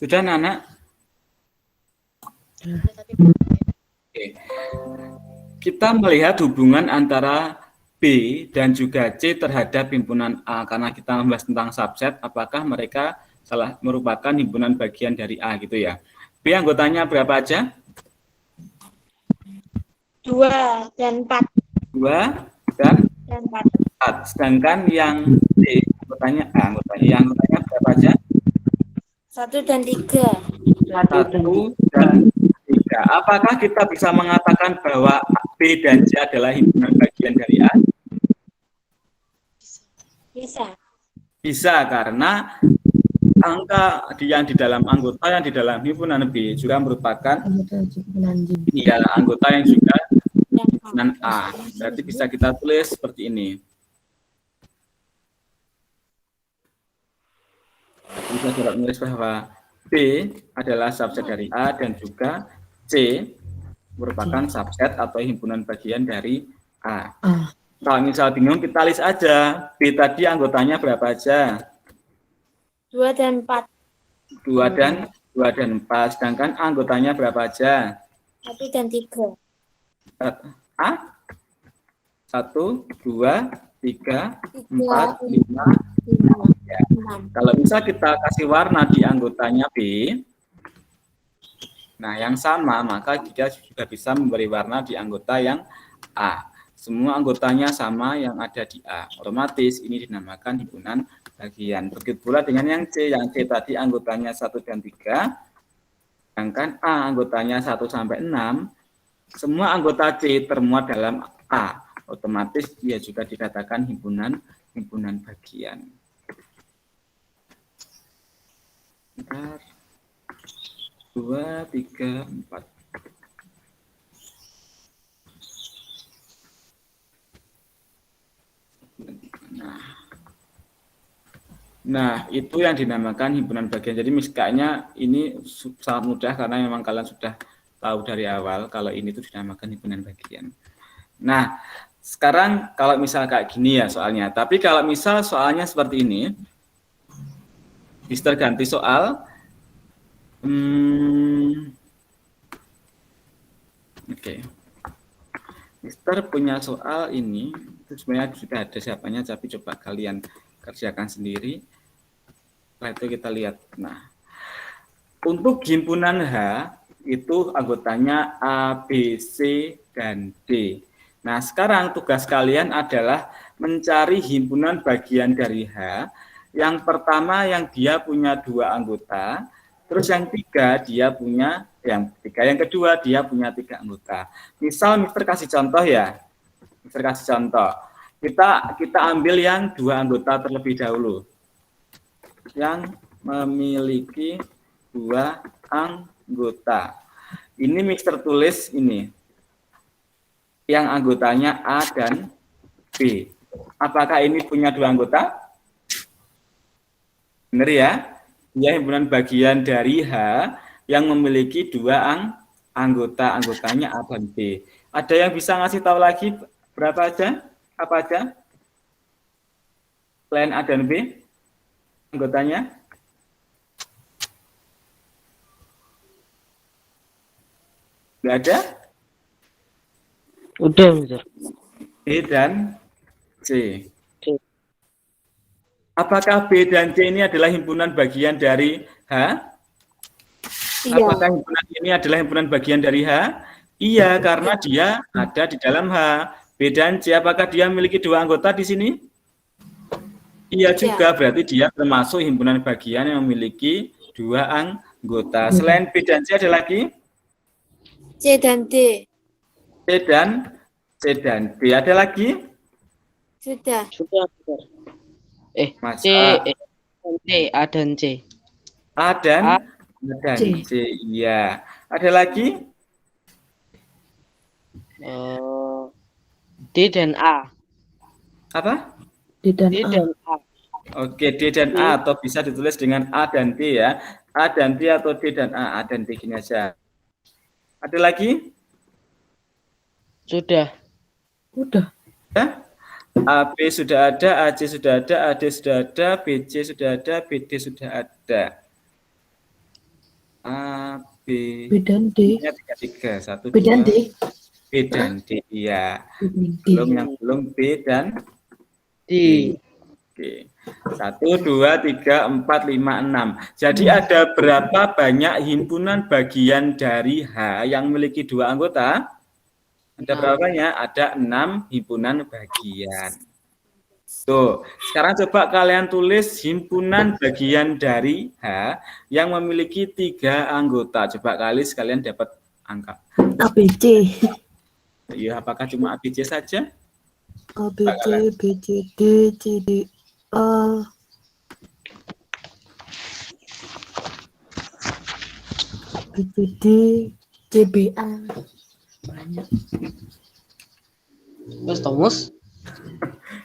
Sudah, anak? Oke. Kita melihat hubungan antara B dan juga C terhadap himpunan A karena kita membahas tentang subset, apakah mereka merupakan himpunan bagian dari A gitu ya. B anggotanya berapa aja?
2 dan 4.
2 dan 4. Sedangkan yang C anggotanya berapa aja?
1 dan 3.
1 dan 3. Apakah kita bisa mengatakan bahwa B dan C adalah himpunan bagian dari A?
Bisa.
Bisa, karena angka yang di dalam anggota yang di dalam himpunan B juga merupakan anggota yang juga himpunan A. Berarti bisa kita tulis seperti ini. Bisa kita tulis bahwa B adalah subset dari A dan juga C merupakan subset atau himpunan bagian dari A. Kalau misal bingung, kita list aja. B tadi anggotanya berapa aja?
2 dan 4.
2 dan 4. Sedangkan anggotanya berapa aja?
1 dan 3.
A? 1, 2, 3, 4, 5. Ya. Kalau bisa kita kasih warna di anggotanya B, nah yang sama, maka kita juga bisa memberi warna di anggota yang A. Semua anggotanya sama yang ada di A. Otomatis ini dinamakan himpunan bagian. Begitu pula dengan yang C. Yang C tadi anggotanya 1 dan 3. Sedangkan A anggotanya 1 sampai 6. Semua anggota C termuat dalam A. Otomatis dia juga dikatakan himpunan bagian. Bentar. 2, 3, 4. Nah, itu yang dinamakan himpunan bagian. Jadi kayaknya ini sangat mudah karena memang kalian sudah tahu dari awal kalau ini itu dinamakan himpunan bagian. Nah, sekarang kalau misal kayak gini ya soalnya. Tapi kalau misal soalnya seperti ini, Mister ganti soal. Oke. Mister punya soal ini, itu sebenarnya sudah ada siapanya, tapi coba kalian kerjakan sendiri. Setelah itu kita lihat. Nah, untuk himpunan H, itu anggotanya A, B, C, dan D. Nah, sekarang tugas kalian adalah mencari himpunan bagian dari H. Yang pertama yang dia punya 2 anggota, terus yang ketiga dia punya yang kedua dia punya 3 anggota. Misal Mister kasih contoh ya. Mister kasih contoh. Kita ambil yang 2 anggota terlebih dahulu. Yang memiliki 2 anggota. Ini Mister tulis ini. Yang anggotanya A dan B. Apakah ini punya 2 anggota? Benar ya? Dia himpunan bagian dari H yang memiliki 2 anggota. Anggotanya A dan B. Ada yang bisa ngasih tahu lagi berapa aja? Apa aja? Selain A dan B? Anggotanya? Nggak ada?
Udah, Mister.
B dan C.
C.
Apakah B dan C ini adalah himpunan bagian dari H?
Iya.
Apakah himpunan ini adalah himpunan bagian dari H? Iya, karena dia ada di dalam H. B dan C, apakah dia memiliki 2 anggota di sini? Iya juga, berarti dia termasuk himpunan bagian yang memiliki 2 anggota. Selain B dan C ada lagi?
C dan D.
C dan D. Ada lagi?
Sudah.
Sudah, Mister.
Mas
C, A dan C.
A dan
C.
C. Iya. Ada lagi?
D dan A.
Apa?
D dan
D
A.
dan A.
Oke, D dan A atau bisa ditulis dengan A dan D ya. A dan D atau D dan A dan D gini aja. Ada lagi?
Sudah.
Udah.
Ya? AB sudah ada, AC sudah ada, AD sudah ada, BC sudah ada, BD sudah ada. A, B,
B dan D.
nya 3. 1,
B dan
2,
D.
B dan D. Iya.
D.
Belum yang belum B dan
D.
Oke. 1, 2, 3, 4, 5, 6. Jadi ada berapa banyak himpunan bagian dari H yang memiliki 2 anggota? Ada berapa banyak? Ada 6 himpunan bagian. Tuh, sekarang coba kalian tulis himpunan bagian dari H yang memiliki 3 anggota. Coba sekalian dapat angka.
ABC.
Ya, apakah cuma ABC saja?
ABC, B, C, D, C, D, A. B, C, D, C, B, A. Banyak.
Mas Thomas.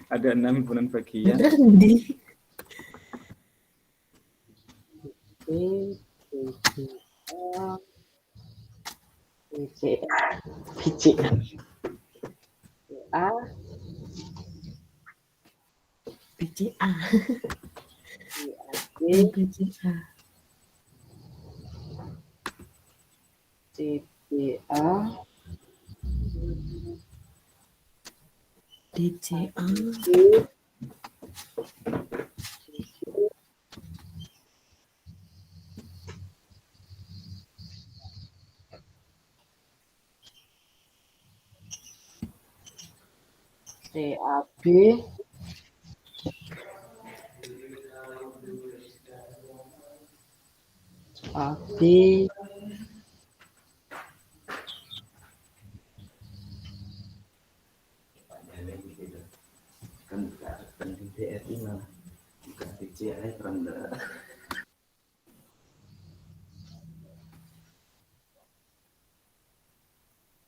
Ada 6 himpunan bagian.
Terus di
B, C, A, B, C, B, C, A,
B, C, A.
B,
B, C, A.
C, B, A,
D, C, A.
C, A, B, A, B,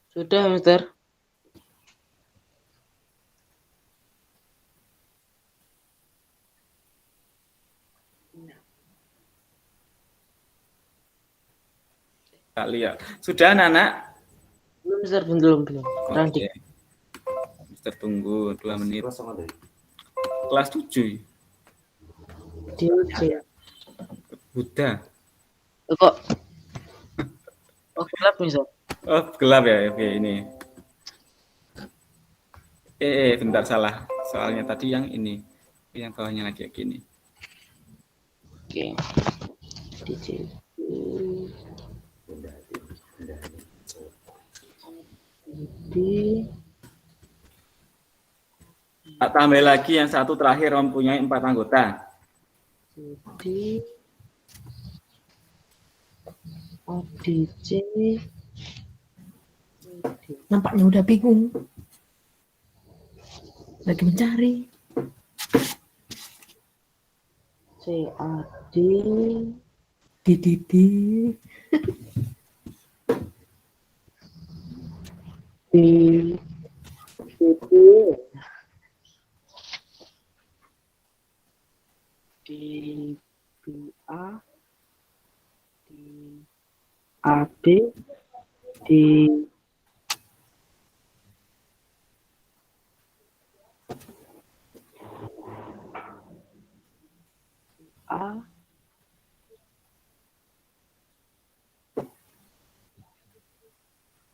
sudah, Mister.
Kita lihat. Sudah, anak-anak?
Belum, Mister, belum. Kurang
Oke. Mister tunggu 2 menit. Kelas 7.
D,
Buddha.
kok. Oh, gelap, Mister.
Oh, gelap ya. Oke, ini. Bentar salah. Soalnya tadi yang ini. Yang bawahnya lagi kayak gini.
Oke. D,
Tak tambah lagi yang satu terakhir mempunyai 4 anggota.
D, O, D, C,
Nampaknya udah bingung. Lagi mencari.
C, A, D,
D, D, D.
D, D, B, A, D, A, B, D, A,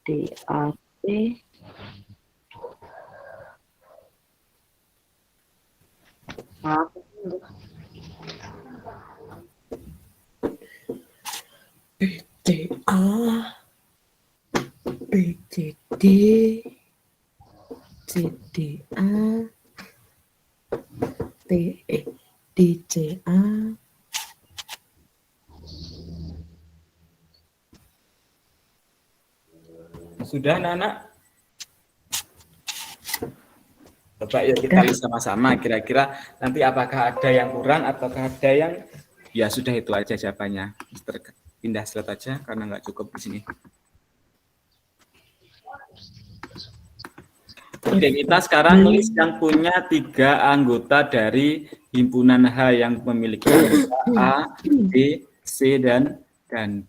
D, A, B, A,
C, A. B, C, D. C, D, A. D, C, A.
Sudah, anak-anak? Coba yuk kita lihat sama-sama. Kira-kira nanti apakah ada yang kurang ataukah ada yang ya sudah itu aja jawabannya. Mister pindah slide aja karena nggak cukup di sini. Oke, kita sekarang list yang punya 3 anggota dari himpunan H yang memiliki anggota A, B, C, dan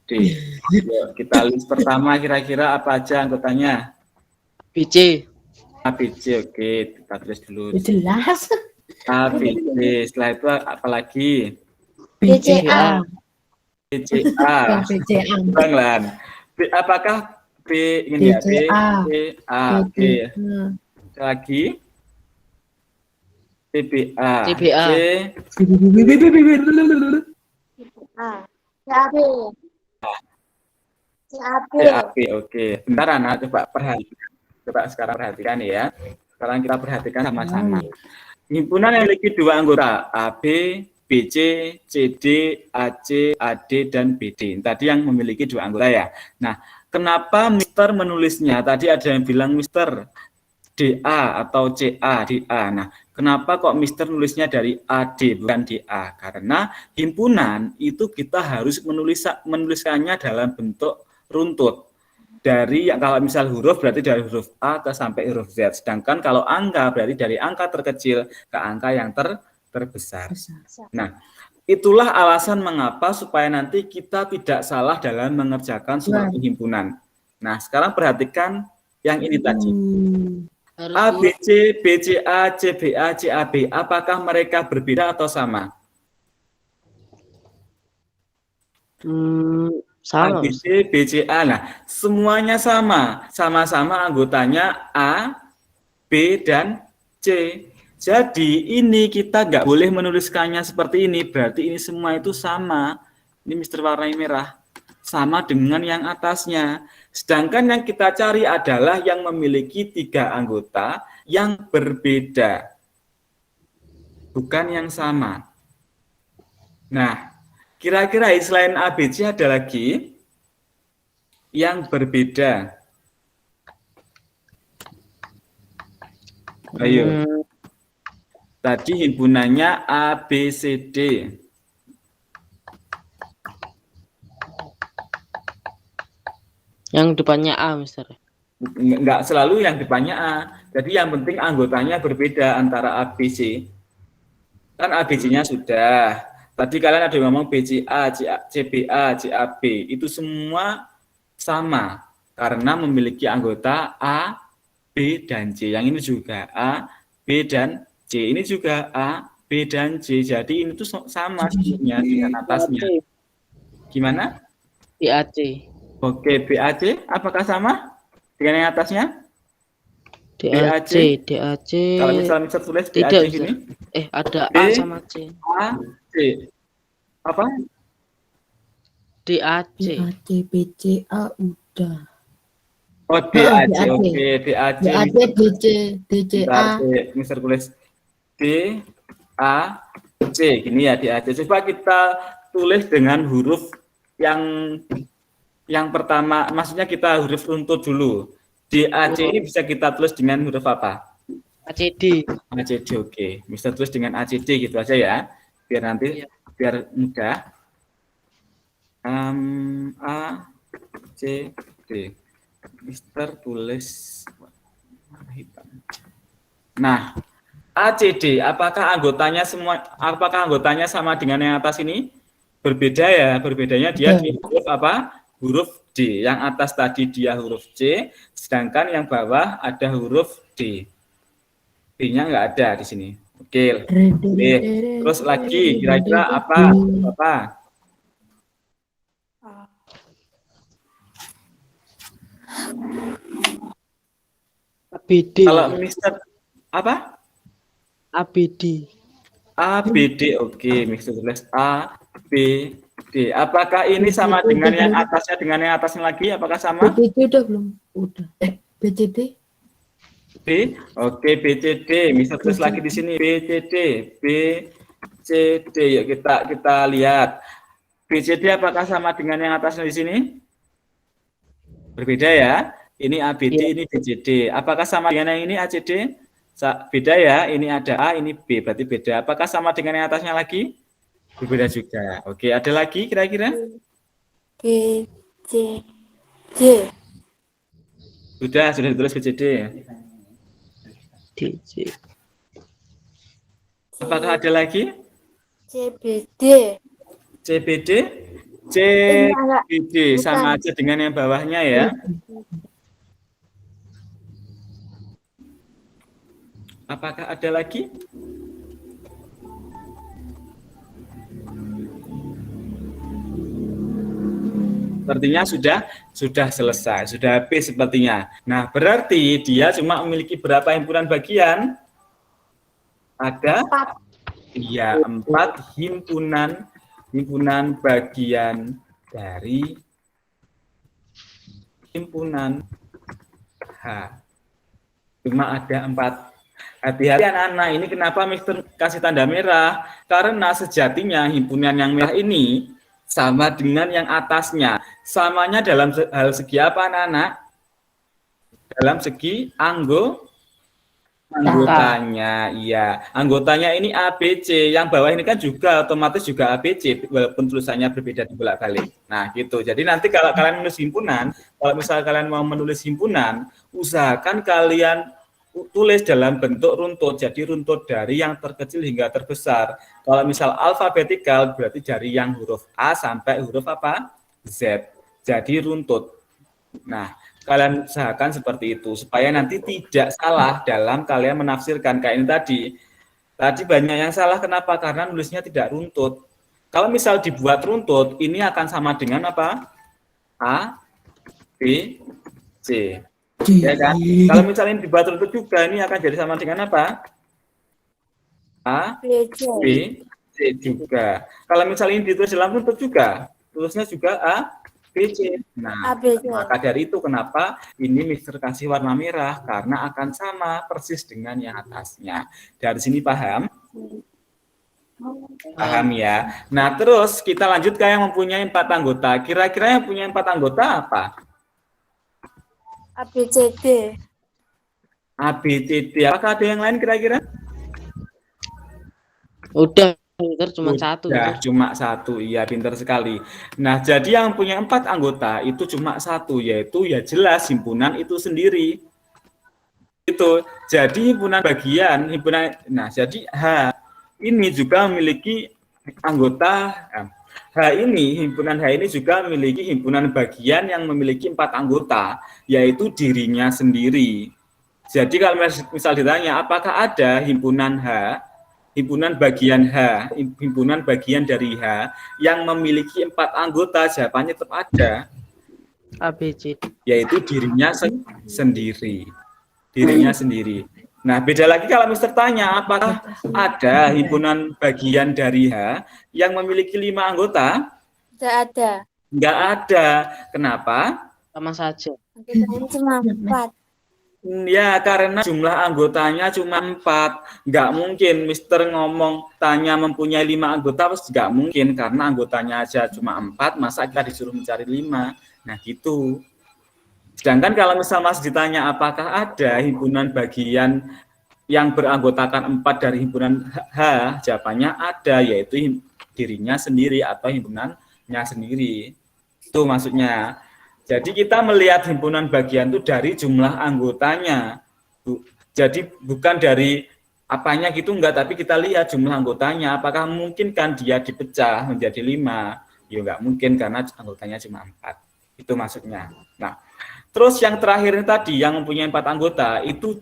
D. Yuk, kita list pertama kira-kira apa aja anggotanya?
BC,
A, B, C, oke, kita tulis dulu.
Jelas.
A, B, C, setelah itu apa lagi?
B, C, A.
BCA.
BCA.
Bang Lan. Apakah B ini ya?
BCA.
BCA. Oke. Lagi TBA.
TBA.
Ah, CAB. CAB.
CAB. Oke. Bentar anak, coba perhatikan. Coba sekarang perhatikan ya. Sekarang kita perhatikan sama-sama. Himpunan yang memiliki dua anggota, AB, BC, CD, AC, AD, dan BD. Tadi yang memiliki dua anggota ya. Nah, kenapa Mister menulisnya? Tadi ada yang bilang Mister DA atau CA, DA. Nah, kenapa kok Mister nulisnya dari AD bukan DA? Karena himpunan itu kita harus menuliskannya dalam bentuk runtut. Dari kalau misal huruf berarti dari huruf A ke sampai huruf Z. Sedangkan kalau angka berarti dari angka terkecil ke angka yang terbesar. Nah, itulah alasan mengapa supaya nanti kita tidak salah dalam mengerjakan suatu himpunan. Nah, sekarang perhatikan yang ini tadi. A, B, C, B, C, A, C, B, A, C, A, B. Apakah mereka berbeda atau sama? A,
Sama.
B, C, B, C, A. Nah, semuanya sama. Sama-sama anggotanya A, B, dan C. Jadi ini kita nggak boleh menuliskannya seperti ini. Berarti ini semua itu sama. Ini Mister warna merah. Sama dengan yang atasnya. Sedangkan yang kita cari adalah yang memiliki 3 anggota yang berbeda. Bukan yang sama. Nah, kira-kira selain ABC ada lagi yang berbeda. Ayo. Tadi himpunannya ABCD.
Yang depannya A, Mister.
Enggak selalu yang depannya A. Jadi yang penting anggotanya berbeda antara ABC. Kan ABC-nya sudah. Tadi kalian ada yang ngomong BCA, CBA, CAB. Itu semua sama. Karena memiliki anggota A, B, dan C. Yang ini juga A, B, dan C. Ini juga A, B, dan C. Jadi ini tuh sama sebenarnya dengan atasnya. Gimana?
BAC.
Oke, BAC. Apakah sama dengan yang atasnya?
DAC. DAC.
Kalau misalnya tulis BAC
Tidak,
gini.
ada
B,
A sama C.
A, C. Apa?
DAC.
BAC, BCA udah.
Oh, DAC.
DAC.
Oke, DAC.
BAC, BC, DCA.
Mister tulis D, A, C. Gini ya, DAC. Coba kita tulis dengan huruf yang pertama, maksudnya kita huruf runtut dulu. DAC ini bisa kita tulis dengan huruf apa?
ACD.
ACD, oke. Mister tulis dengan ACD gitu aja ya. Biar nanti biar mudah. A, C, D. Mister tulis warna hitam. Nah, ACD, apakah anggotanya sama dengan yang atas ini? Berbeda ya, berbedanya dia di huruf apa? Huruf D. Yang atas tadi dia huruf C, sedangkan yang bawah ada huruf D. B-nya nggak ada di sini. Oke. Terus lagi, kira-kira apa?
ABD.
Kalau Mister apa?
ABD.
ABD, oke. Mister tulis A, B, D. Apakah ini sama dengan yang atasnya lagi? Apakah sama?
BCD udah belum? Udah. BCD?
B, oke, BCD. Mister tulis lagi di sini BCD, BCD. Yuk kita lihat. BCD apakah sama dengan yang atasnya di sini? Berbeda ya. Ini ABD, ini BCD. Apakah sama dengan yang ini ACD? Beda ya. Ini ada A, ini B. Berarti beda. Apakah sama dengan yang atasnya lagi? Berbeda juga. Oke, ada lagi kira-kira?
G, C, J.
Sudah ditulis BCD.
DC.
Apakah ada lagi?
CBD.
CBD? CBD sama aja dengan yang bawahnya ya. Apakah ada lagi? Sepertinya sudah selesai, sudah habis sepertinya. Nah, berarti dia cuma memiliki berapa himpunan bagian? Ada? Iya, 4 himpunan bagian dari himpunan H. Cuma ada 4. Hati-hati anak-anak, ini kenapa Mister kasih tanda merah? Karena sejatinya himpunan yang merah ini sama dengan yang atasnya. Samanya dalam hal segi apa anak-anak? Dalam segi anggotanya. Iya, anggotanya ini ABC. Yang bawah ini kan juga otomatis juga ABC, walaupun tulisannya berbeda dibolak-balik. Nah, gitu. Jadi nanti kalau kalian menulis himpunan, kalau misalnya kalian mau menulis himpunan, usahakan kalian tulis dalam bentuk runtut, jadi runtut dari yang terkecil hingga terbesar. Kalau misal alfabetikal berarti dari yang huruf A sampai huruf apa? Z. Jadi runtut. Nah, kalian usahakan seperti itu supaya nanti tidak salah dalam kalian menafsirkan kayak ini tadi. Tadi banyak yang salah, kenapa? Karena nulisnya tidak runtut. Kalau misal dibuat runtut, ini akan sama dengan apa? A, B, C. Ya kan? Kalau misalnya dibuat runtut juga, ini akan jadi sama dengan apa? A, B, C juga. Kalau misalnya ini ditulis dalam runtut juga, tulisnya juga A, B, C. Nah, maka dari itu kenapa ini Mister kasih warna merah, karena akan sama persis dengan yang atasnya. Dari sini paham? Paham ya? Nah, terus kita lanjut ke yang mempunyai 4 anggota. Kira-kira yang punya 4 anggota apa?
ABCD.
ABCD. Apakah ada yang lain kira-kira?
Udah, Mister, cuma satu.
Ya, cuma satu. Iya, pintar sekali. Nah, jadi yang punya 4 anggota itu cuma satu, yaitu ya jelas himpunan itu sendiri. Itu. Jadi himpunan bagian, nah, jadi H ini juga memiliki anggota. Himpunan H ini juga memiliki himpunan bagian yang memiliki 4 anggota, yaitu dirinya sendiri. Jadi kalau misal ditanya, apakah ada himpunan H, himpunan bagian H, himpunan bagian dari H yang memiliki 4 anggota, jawabannya tetap ada.
ABC.
Yaitu dirinya sendiri. Dirinya sendiri. Nah, beda lagi kalau Mister tanya, apakah ada himpunan bagian dari H yang memiliki 5 anggota?
Tidak ada.
Enggak ada. Kenapa?
Sama saja.
Anggotanya cuma 4.
Ya, karena jumlah anggotanya cuma 4. Enggak mungkin Mister ngomong tanya mempunyai 5 anggota, pasti enggak mungkin. Karena anggotanya aja cuma 4, masa kita disuruh mencari 5? Nah, gitu. Sedangkan kalau misal masih ditanya apakah ada himpunan bagian yang beranggotakan 4 dari himpunan H, jawabannya ada, yaitu dirinya sendiri atau himpunannya sendiri. Itu maksudnya. Jadi kita melihat himpunan bagian itu dari jumlah anggotanya. Jadi bukan dari apanya gitu enggak, tapi kita lihat jumlah anggotanya. Apakah mungkin kan dia dipecah menjadi 5? Ya enggak mungkin karena anggotanya cuma 4. Itu maksudnya. Nah, terus yang terakhir tadi yang mempunyai 4 anggota itu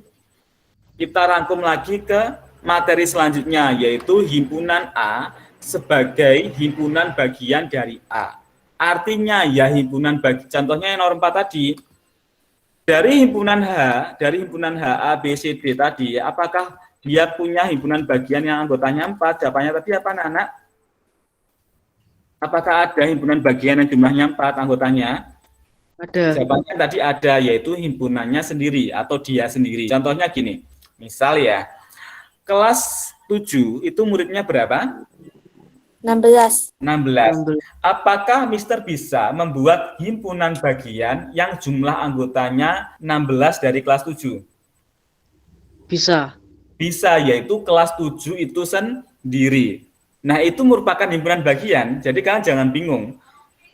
kita rangkum lagi ke materi selanjutnya, yaitu himpunan A sebagai himpunan bagian dari A. Artinya ya himpunan contohnya yang nomor 4 tadi, dari himpunan H A, B, C, D tadi, apakah dia punya himpunan bagian yang anggotanya 4? Jawabannya tadi apa anak-anak? Apakah ada himpunan bagian yang jumlahnya 4 anggotanya?
Ada.
Jawabannya tadi ada, yaitu himpunannya sendiri atau dia sendiri. Contohnya gini, misal ya, kelas 7 itu muridnya berapa?
16.
16. Apakah Mister bisa membuat himpunan bagian yang jumlah anggotanya 16 dari kelas 7?
Bisa.
Bisa, yaitu kelas 7 itu sendiri. Nah, itu merupakan himpunan bagian, jadi kalian jangan bingung.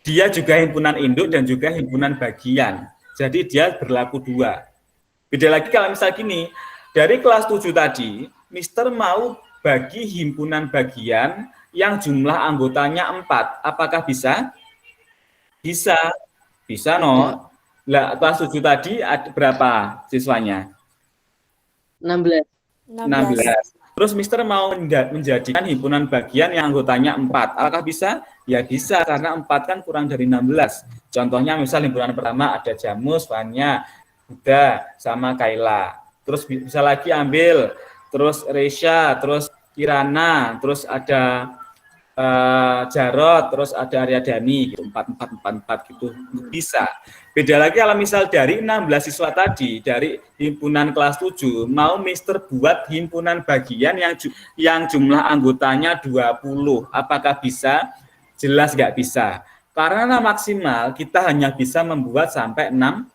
Dia juga himpunan induk dan juga himpunan bagian. Jadi dia berlaku 2. Beda lagi kalau misal gini, dari kelas 7 tadi, Mister mau bagi himpunan bagian yang jumlah anggotanya 4. Apakah bisa? Bisa. Bisa, no? Lah, kelas 7 tadi ada berapa siswanya?
16.
16. Terus Mister mau menjadikan himpunan bagian yang anggotanya 4. Apakah bisa? Ya bisa, karena 4 kan kurang dari 16. Contohnya misal himpunan pertama ada Jamus, Fanya, Buddha, sama Kaila. Terus bisa lagi ambil, terus Resya, terus Kirana, terus ada Jarot, terus ada Aryadani, gitu, 4 gitu, bisa. Beda lagi kalau misal dari 16 siswa tadi, dari himpunan kelas 7, mau Mister buat himpunan bagian yang jumlah anggotanya 20. Apakah bisa? Jelas nggak bisa. Karena maksimal kita hanya bisa membuat sampai 16.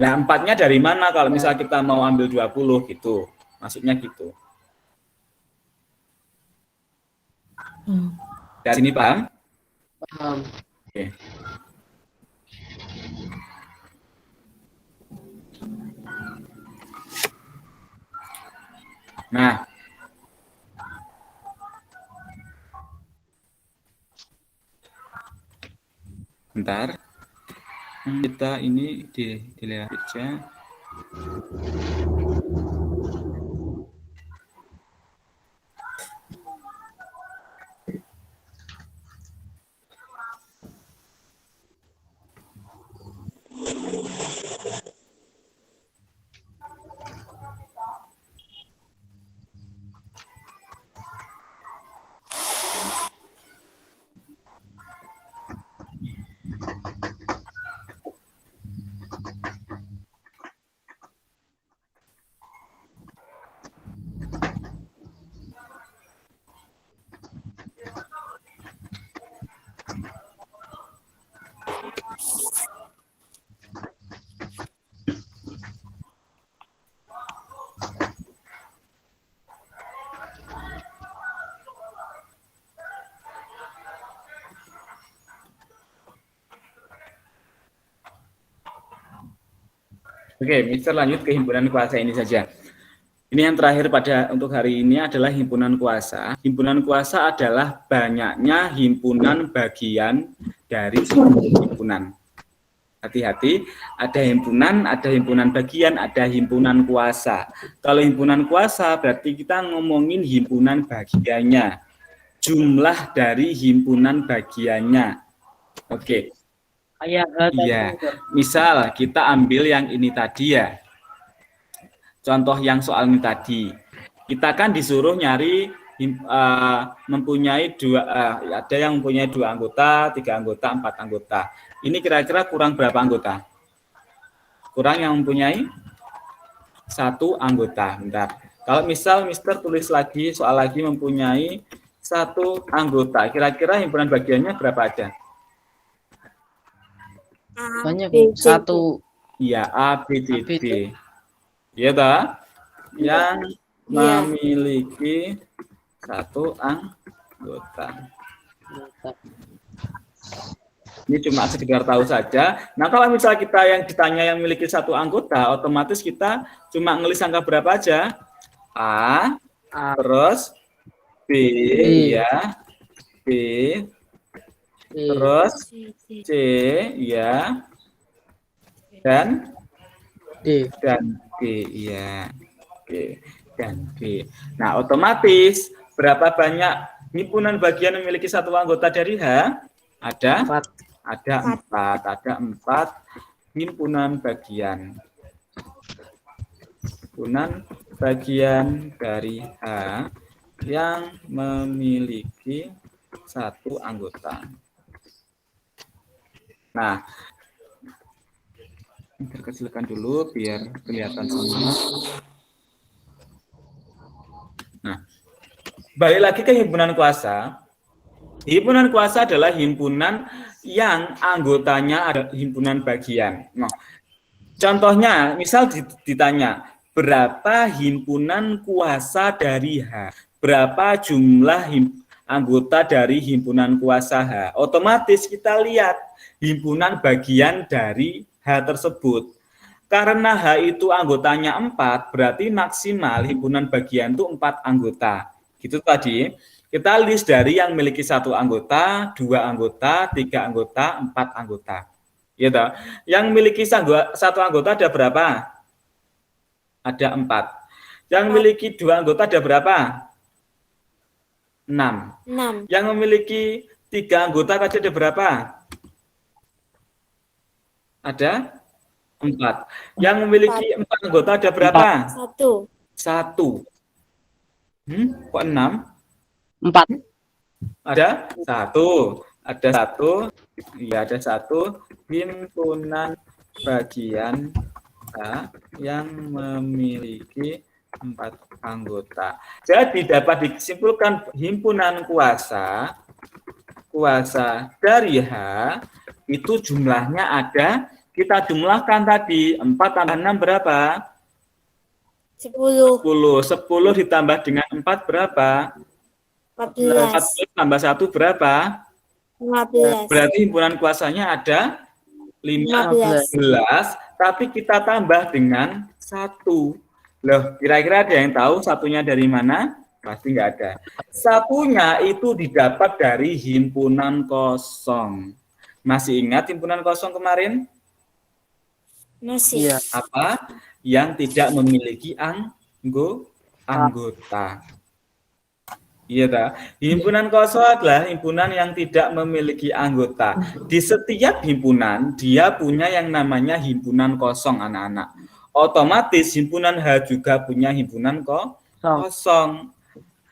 Nah, 4-nya dari mana kalau misal kita mau ambil 20 gitu. Maksudnya gitu. Dari sini paham?
Paham.
Oke. Nah, bentar. Kita ini dilihat aja. Oke, Mister lanjut ke himpunan kuasa ini saja. Ini yang terakhir untuk hari ini adalah himpunan kuasa. Himpunan kuasa adalah banyaknya himpunan bagian dari himpunan. Hati-hati, ada himpunan bagian, ada himpunan kuasa. Kalau himpunan kuasa berarti kita ngomongin himpunan bagiannya. Jumlah dari himpunan bagiannya. Oke. Iya, misal kita ambil yang ini tadi ya. Contoh yang soal ini tadi. Kita kan disuruh nyari mempunyai ada yang mempunyai 2 anggota, 3 anggota, 4 anggota. Ini kira-kira kurang berapa anggota? Kurang yang mempunyai 1 anggota. Bentar. Kalau misal Mister tulis lagi soal lagi mempunyai 1 anggota, kira-kira himpunan bagiannya berapa aja?
Banyak.
B, C, D.
1.
Iya, A, B, C, D. Iya toh? Yang memiliki 1 anggota. Ini cuma sekedar tahu saja. Nah, kalau misal kita yang ditanya yang memiliki 1 anggota, otomatis kita cuma ngelis angka berapa aja? A, terus B, ya, B, terus C, ya, dan
D.
ya, Oke, dan D. Nah, otomatis berapa banyak himpunan bagian memiliki 1 anggota dari H? Ada 4. Ada 4 himpunan bagian. Himpunan bagian dari H yang memiliki 1 anggota. Nah, kecilkan dulu biar kelihatan semua. Nah, balik lagi ke himpunan kuasa. Himpunan kuasa adalah himpunan yang anggotanya ada himpunan bagian. Nah, contohnya, misal ditanya, berapa himpunan kuasa dari H? Berapa jumlah anggota dari himpunan kuasa H? Otomatis kita lihat himpunan bagian dari H tersebut. Karena H itu anggotanya 4, berarti maksimal himpunan bagian itu 4 anggota. Gitu tadi. Kita list dari yang memiliki 1 anggota, 2 anggota, 3 anggota, 4 anggota. Ya toh? Yang memiliki 1 anggota ada berapa? Ada 4. Yang memiliki 2 anggota ada berapa? 6.
6.
Yang memiliki 3 anggota tadi ada berapa? Ada 4. Yang memiliki 4 anggota ada berapa?
1.
1. Kok 6?
4.
Ada 1. Ada 1. Iya, ada 1 himpunan bagian A yang memiliki 4 anggota. Jadi dapat disimpulkan himpunan kuasa dari H itu jumlahnya ada, kita jumlahkan tadi 4 tambah 6 berapa?
10.
10 ditambah dengan 4 berapa?
14.
14 tambah 1 berapa?
15.
Berarti himpunan kuasanya ada 15, tapi kita tambah dengan 1. Loh, kira-kira ada yang tahu satunya dari mana? Pasti nggak ada. Satunya itu didapat dari himpunan kosong. Masih ingat himpunan kosong kemarin?
Masih.
Iya.
Apa? Yang tidak memiliki anggota. Iya, tak? Himpunan kosong adalah himpunan yang tidak memiliki anggota. Di setiap himpunan, dia punya yang namanya himpunan kosong, anak-anak. Otomatis himpunan H juga punya himpunan kosong.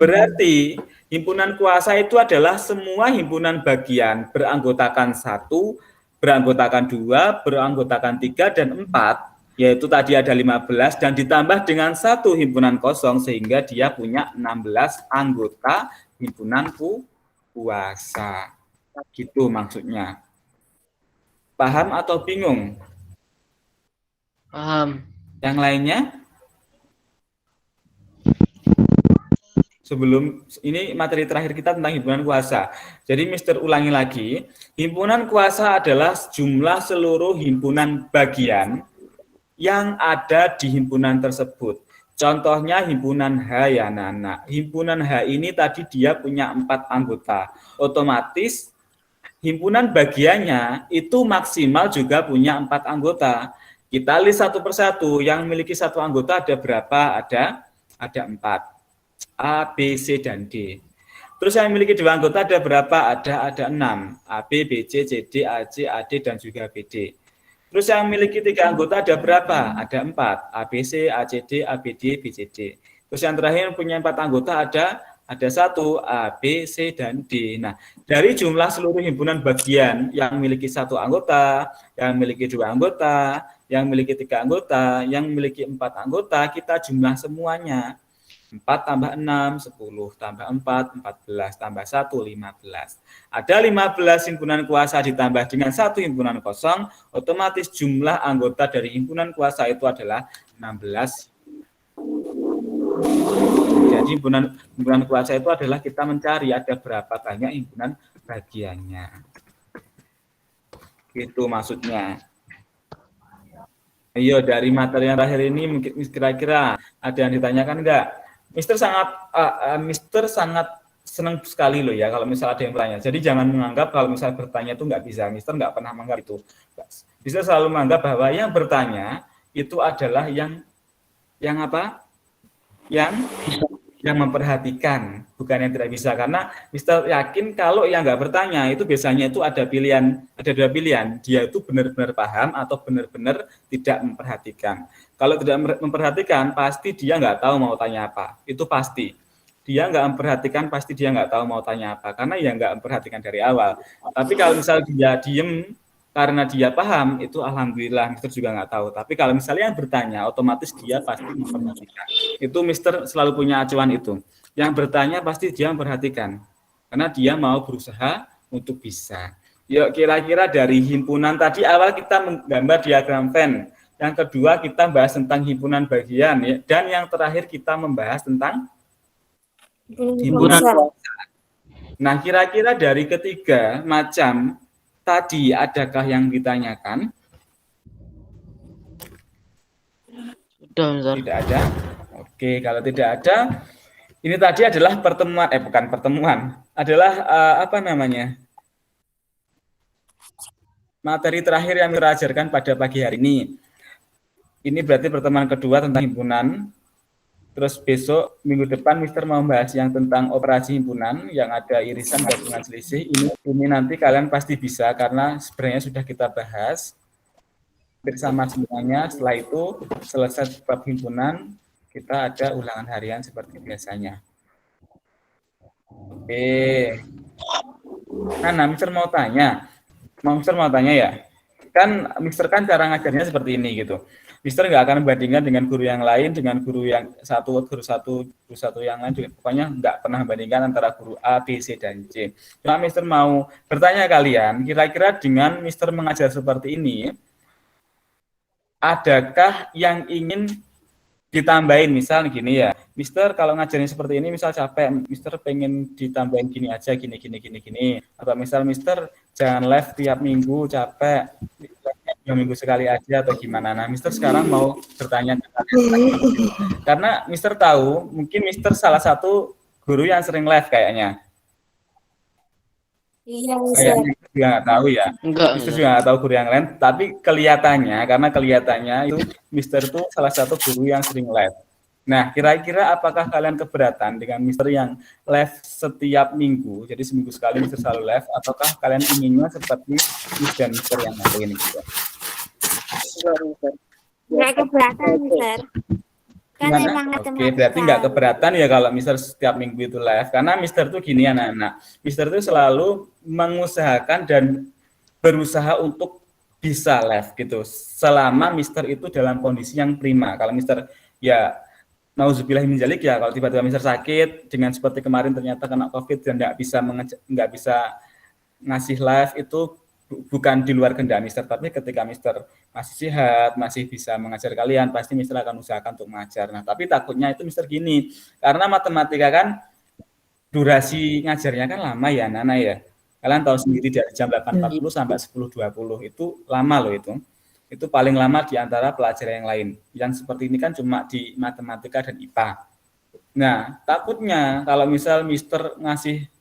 Berarti himpunan kuasa itu adalah semua himpunan bagian beranggotakan 1, beranggotakan 2, beranggotakan 3, dan 4. Yaitu tadi ada 15 dan ditambah dengan 1 himpunan kosong sehingga dia punya 16 anggota himpunan kuasa. Gitu maksudnya. Paham atau bingung?
Paham.
Yang lainnya? Sebelum ini materi terakhir kita tentang himpunan kuasa. Jadi Mister ulangi lagi, himpunan kuasa adalah jumlah seluruh himpunan bagian yang ada di himpunan tersebut. Contohnya himpunan H ya anak-anak. Himpunan H ini tadi dia punya 4 anggota. Otomatis himpunan bagiannya itu maksimal juga punya 4 anggota. Kita list satu persatu. Yang memiliki 1 anggota ada berapa? Ada 4. A, B, C, dan D. Terus yang memiliki 2 anggota ada berapa? Ada 6. A, B, B, C, C, D, A, C, A, D, dan juga B, D. Terus yang memiliki 3 anggota ada berapa? Ada 4. A, B, C, A, C, D, A, B, D, B, C, D. Terus yang terakhir punya 4 anggota ada 1, A, B, C, dan D. Nah, dari jumlah seluruh himpunan bagian yang memiliki 1 anggota, yang memiliki 2 anggota, yang memiliki 3 anggota, yang memiliki 4 anggota, kita jumlah semuanya. 4 tambah 6, 10, tambah 4, 14, tambah 1, 15. Ada 15 himpunan kuasa ditambah dengan 1 himpunan kosong, otomatis jumlah anggota dari himpunan kuasa itu adalah 16. Jadi himpunan kuasa itu adalah kita mencari ada berapa banyak himpunan bagiannya. Gitu maksudnya. Ayo dari materi yang terakhir ini mungkin kira-kira ada yang ditanyakan enggak? Mister sangat senang sekali loh ya kalau misalnya ada yang bertanya. Jadi jangan menganggap kalau misalnya bertanya itu nggak bisa. Mister nggak pernah menganggap itu. Mister selalu menganggap bahwa yang bertanya itu adalah yang apa? Yang memperhatikan, bukan yang tidak bisa. Karena Mister yakin kalau yang nggak bertanya itu biasanya itu ada 2 pilihan. Dia itu benar-benar paham atau benar-benar tidak memperhatikan. Kalau tidak memperhatikan, pasti dia nggak tahu mau tanya apa. Itu pasti. Dia nggak memperhatikan, pasti dia nggak tahu mau tanya apa. Karena ya nggak memperhatikan dari awal. Tapi kalau misalnya dia diem karena dia paham, itu alhamdulillah Mister juga nggak tahu. Tapi kalau misalnya yang bertanya, otomatis dia pasti memperhatikan. Itu Mister selalu punya acuan itu. Yang bertanya pasti dia memperhatikan. Karena dia mau berusaha untuk bisa. Yuk kira-kira dari himpunan tadi awal kita menggambar diagram Venn. Yang kedua kita bahas tentang himpunan bagian ya. Dan yang terakhir kita membahas tentang himpunan kuasa. Nah, kira-kira dari ketiga macam tadi adakah yang ditanyakan?
Sudah, Mister.
Tidak ada. Oke, kalau tidak ada, ini tadi adalah materi terakhir yang kita ajarkan pada pagi hari ini. Ini berarti pertemuan kedua tentang himpunan Terus besok minggu depan Mister mau bahas yang tentang operasi himpunan yang ada irisan gabungan selisih. Ini nanti kalian pasti bisa karena sebenarnya sudah kita bahas bersama semuanya. Setelah itu selesai bab himpunan, kita ada ulangan harian seperti biasanya. Oke. Nah, Mister mau tanya ya. Kan Mister kan cara ngajarnya seperti ini gitu. Mister nggak akan membandingkan dengan guru yang lain, dengan guru guru satu yang lain juga. Pokoknya nggak pernah membandingkan antara guru A, B, C, dan C. Cuma Mister mau bertanya kalian, kira-kira dengan Mister mengajar seperti ini, adakah yang ingin ditambahin? Misal gini ya, Mister kalau ngajarin seperti ini misal capek, Mister pengen ditambahin gini aja, gini. Atau misal Mister jangan live tiap minggu, capek, 2 minggu sekali aja atau gimana. Nah, Mister sekarang mau bertanya ke kalian. Karena Mister tahu, mungkin Mister salah satu guru yang sering live kayaknya.
Iya,
Kayaknya Mister juga nggak tahu ya. Mister juga nggak tahu guru yang lain, tapi karena kelihatannya itu Mister itu salah satu guru yang sering live. Nah, kira-kira apakah kalian keberatan dengan Mister yang live setiap minggu, jadi seminggu sekali Mister selalu live, ataukah kalian inginnya seperti Mister yang ada ini juga?
Nggak keberatan, Mister. Kan
Gimana?
emang
Oke, berarti nggak keberatan ya kalau Mister setiap minggu itu live, karena Mister tuh gini anak-anak, Mister tuh selalu mengusahakan dan berusaha untuk bisa live gitu, selama Mister itu dalam kondisi yang prima. Kalau Mister ya nauzubillah min dzalik ya, kalau tiba-tiba Mister sakit dengan seperti kemarin ternyata kena COVID dan nggak bisa ngasih live, itu bukan di luar kehendak Mister, tapi ketika Mister masih sehat, masih bisa mengajar kalian, pasti Mister akan usahakan untuk mengajar. Nah, tapi takutnya itu Mister gini, karena matematika kan durasi ngajarnya kan lama ya, Nana ya. Kalian tahu sendiri dari jam 8.40 sampai 10.20 itu lama loh itu. Itu paling lama di antara pelajaran yang lain. Yang seperti ini kan cuma di matematika dan IPA. Nah, takutnya kalau misal Mister ngasih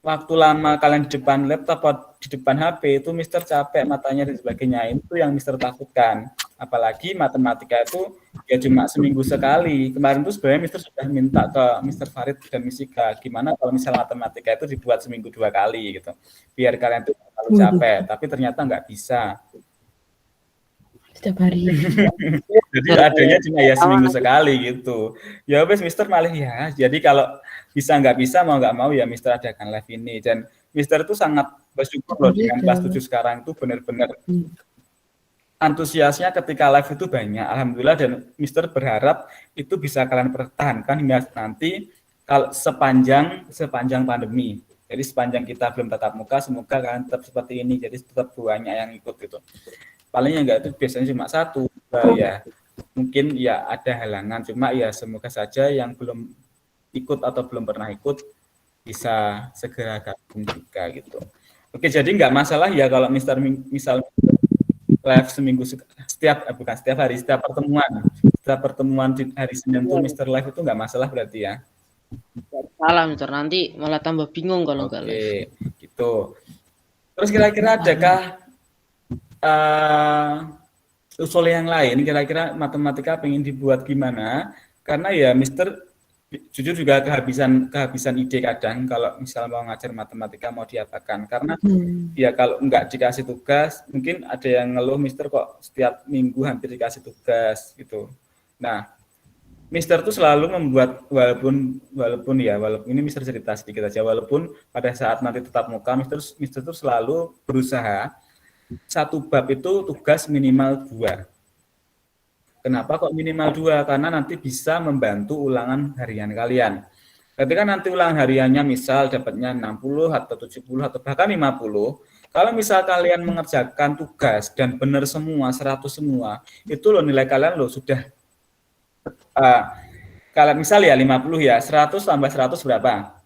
waktu lama kalian di depan laptop atau di depan HP, itu Mister capek matanya dan sebagainya. Itu yang Mister takutkan. Apalagi matematika itu ya cuma seminggu sekali. Kemarin tuh sebenarnya Mister sudah minta ke Mister Farid dan Misika, gimana kalau misal matematika itu dibuat seminggu 2 kali gitu. Biar kalian tuh terlalu capek, tapi ternyata nggak bisa.
Setiap hari.
Jadi adanya cuma ya seminggu sekali gitu. Ya wes Mister malah ya. Jadi kalau bisa nggak bisa mau nggak mau ya Mister adakan live ini. Dan Mister itu sangat bersyukur loh dengan kelas 7 sekarang itu benar-benar antusiasnya ketika live itu banyak. Alhamdulillah, dan Mister berharap itu bisa kalian pertahankan hingga nanti kalau sepanjang pandemi. Jadi sepanjang kita belum tatap muka, semoga kalian tetap seperti ini. Jadi tetap banyak yang ikut gitu. Paling enggak itu biasanya cuma 1, ya mungkin ya ada halangan, cuma ya semoga saja yang belum ikut atau belum pernah ikut bisa segera gabung juga gitu. Oke, jadi enggak masalah ya kalau Mister misal live seminggu setiap hari, setiap pertemuan di hari Senin itu Mister live itu enggak masalah berarti ya.
Salah Mister, nanti malah tambah bingung kalau enggak live.
Oke, gitu. Terus kira-kira adakah usul yang lain, kira-kira matematika pengen dibuat gimana? Karena ya Mister jujur juga kehabisan ide kadang kalau misal mau ngajar matematika mau diapakan, karena ya kalau nggak dikasih tugas, mungkin ada yang ngeluh Mister kok setiap minggu hampir dikasih tugas gitu. Nah, Mister tuh selalu membuat walaupun ini Mister cerita sedikit aja, walaupun pada saat nanti tetap muka Mister tuh selalu berusaha 1 bab itu tugas minimal 2. Kenapa kok minimal 2? Karena nanti bisa membantu ulangan harian kalian. Ketika nanti ulangan hariannya misal dapatnya 60 atau 70 atau bahkan 50, kalau misal kalian mengerjakan tugas dan benar semua, 100 semua, itu loh nilai kalian loh sudah kalau misal ya 50 ya, 100 tambah 100 berapa?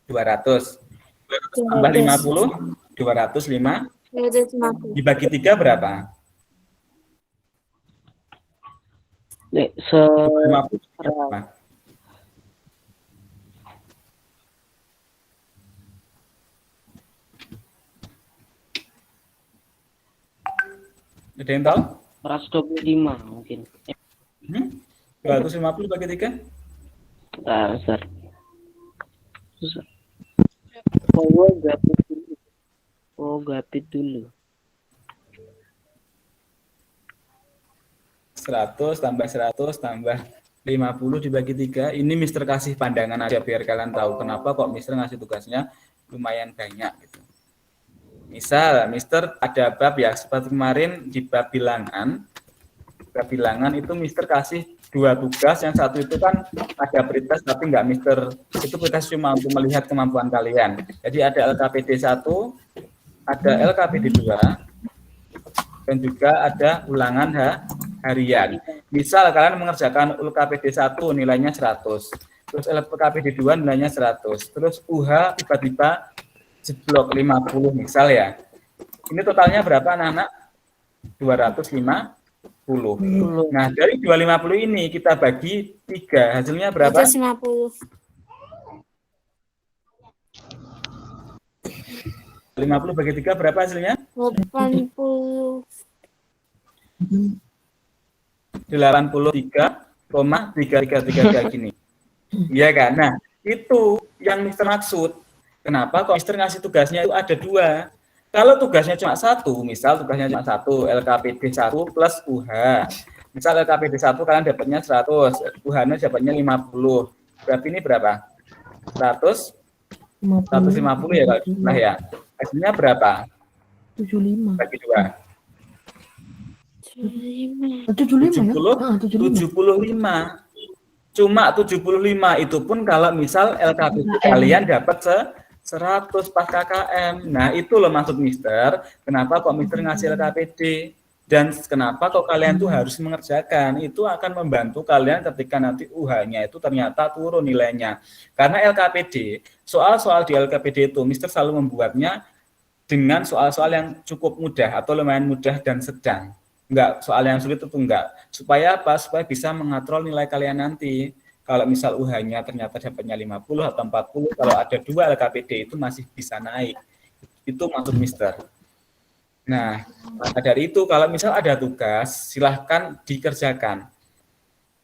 200. 200 tambah 50, 205. Dibagi 3 berapa? 50 berapa? Ada yang tahu?
125 mungkin.
250 bagi 3?
Bentar. Susah. Oh, gapit dulu.
100 tambah 100 tambah 50 dibagi 3. Ini Mister kasih pandangan aja biar kalian tahu kenapa kok Mister ngasih tugasnya lumayan banyak gitu. Misal Mister ada bab ya seperti kemarin di bab bilangan. Bab bilangan itu Mister kasih 2 tugas, yang satu itu kan ada pretest tapi enggak Mister, itu pretest cuma untuk melihat kemampuan kalian. Jadi ada LKPD 1, ada LKPD 2, dan juga ada ulangan harian. Misal kalian mengerjakan LKPD 1 nilainya 100, terus LKPD 2 nilainya 100, terus UH tiba-tiba jeblok 50 misal ya. Ini totalnya berapa anak-anak? 250. Nah, dari 250 ini kita bagi 3, hasilnya berapa?
150.
50 bagi 3 berapa hasilnya?
80.
83,333 gini. Iya kan? Nah, itu yang Mister maksud. Kenapa kok Mister ngasih tugasnya itu ada 2? Kalau tugasnya cuma 1, misal tugasnya cuma 1, LKPD 1 plus UH. Misal LKPD 1 kalian dapatnya 100, UH-nya dapatnya 50. Berarti ini berapa? 100? 150 ya kalau jumlah ya. Hasilnya berapa?
75.
Bagi 2.
75.
75. Cuma 75 itu pun kalau misal LKPD kalian dapat 100 pas KKM. Nah, itu loh maksud Mister. Kenapa kok Mister ngasih LKPD? Dan kenapa kok kalian tuh harus mengerjakan? Itu akan membantu kalian ketika nanti UH-nya itu ternyata turun nilainya. Karena LKPD, soal-soal di LKPD itu Mister selalu membuatnya dengan soal-soal yang cukup mudah atau lumayan mudah dan sedang. Enggak, soal yang sulit itu enggak. Supaya apa? Supaya bisa mengatrol nilai kalian nanti. Kalau misal UH-nya ternyata dapatnya 50 atau 40, kalau ada 2 LKPD itu masih bisa naik. Itu maksud Mister. Nah, maka dari itu kalau misal ada tugas, silahkan dikerjakan.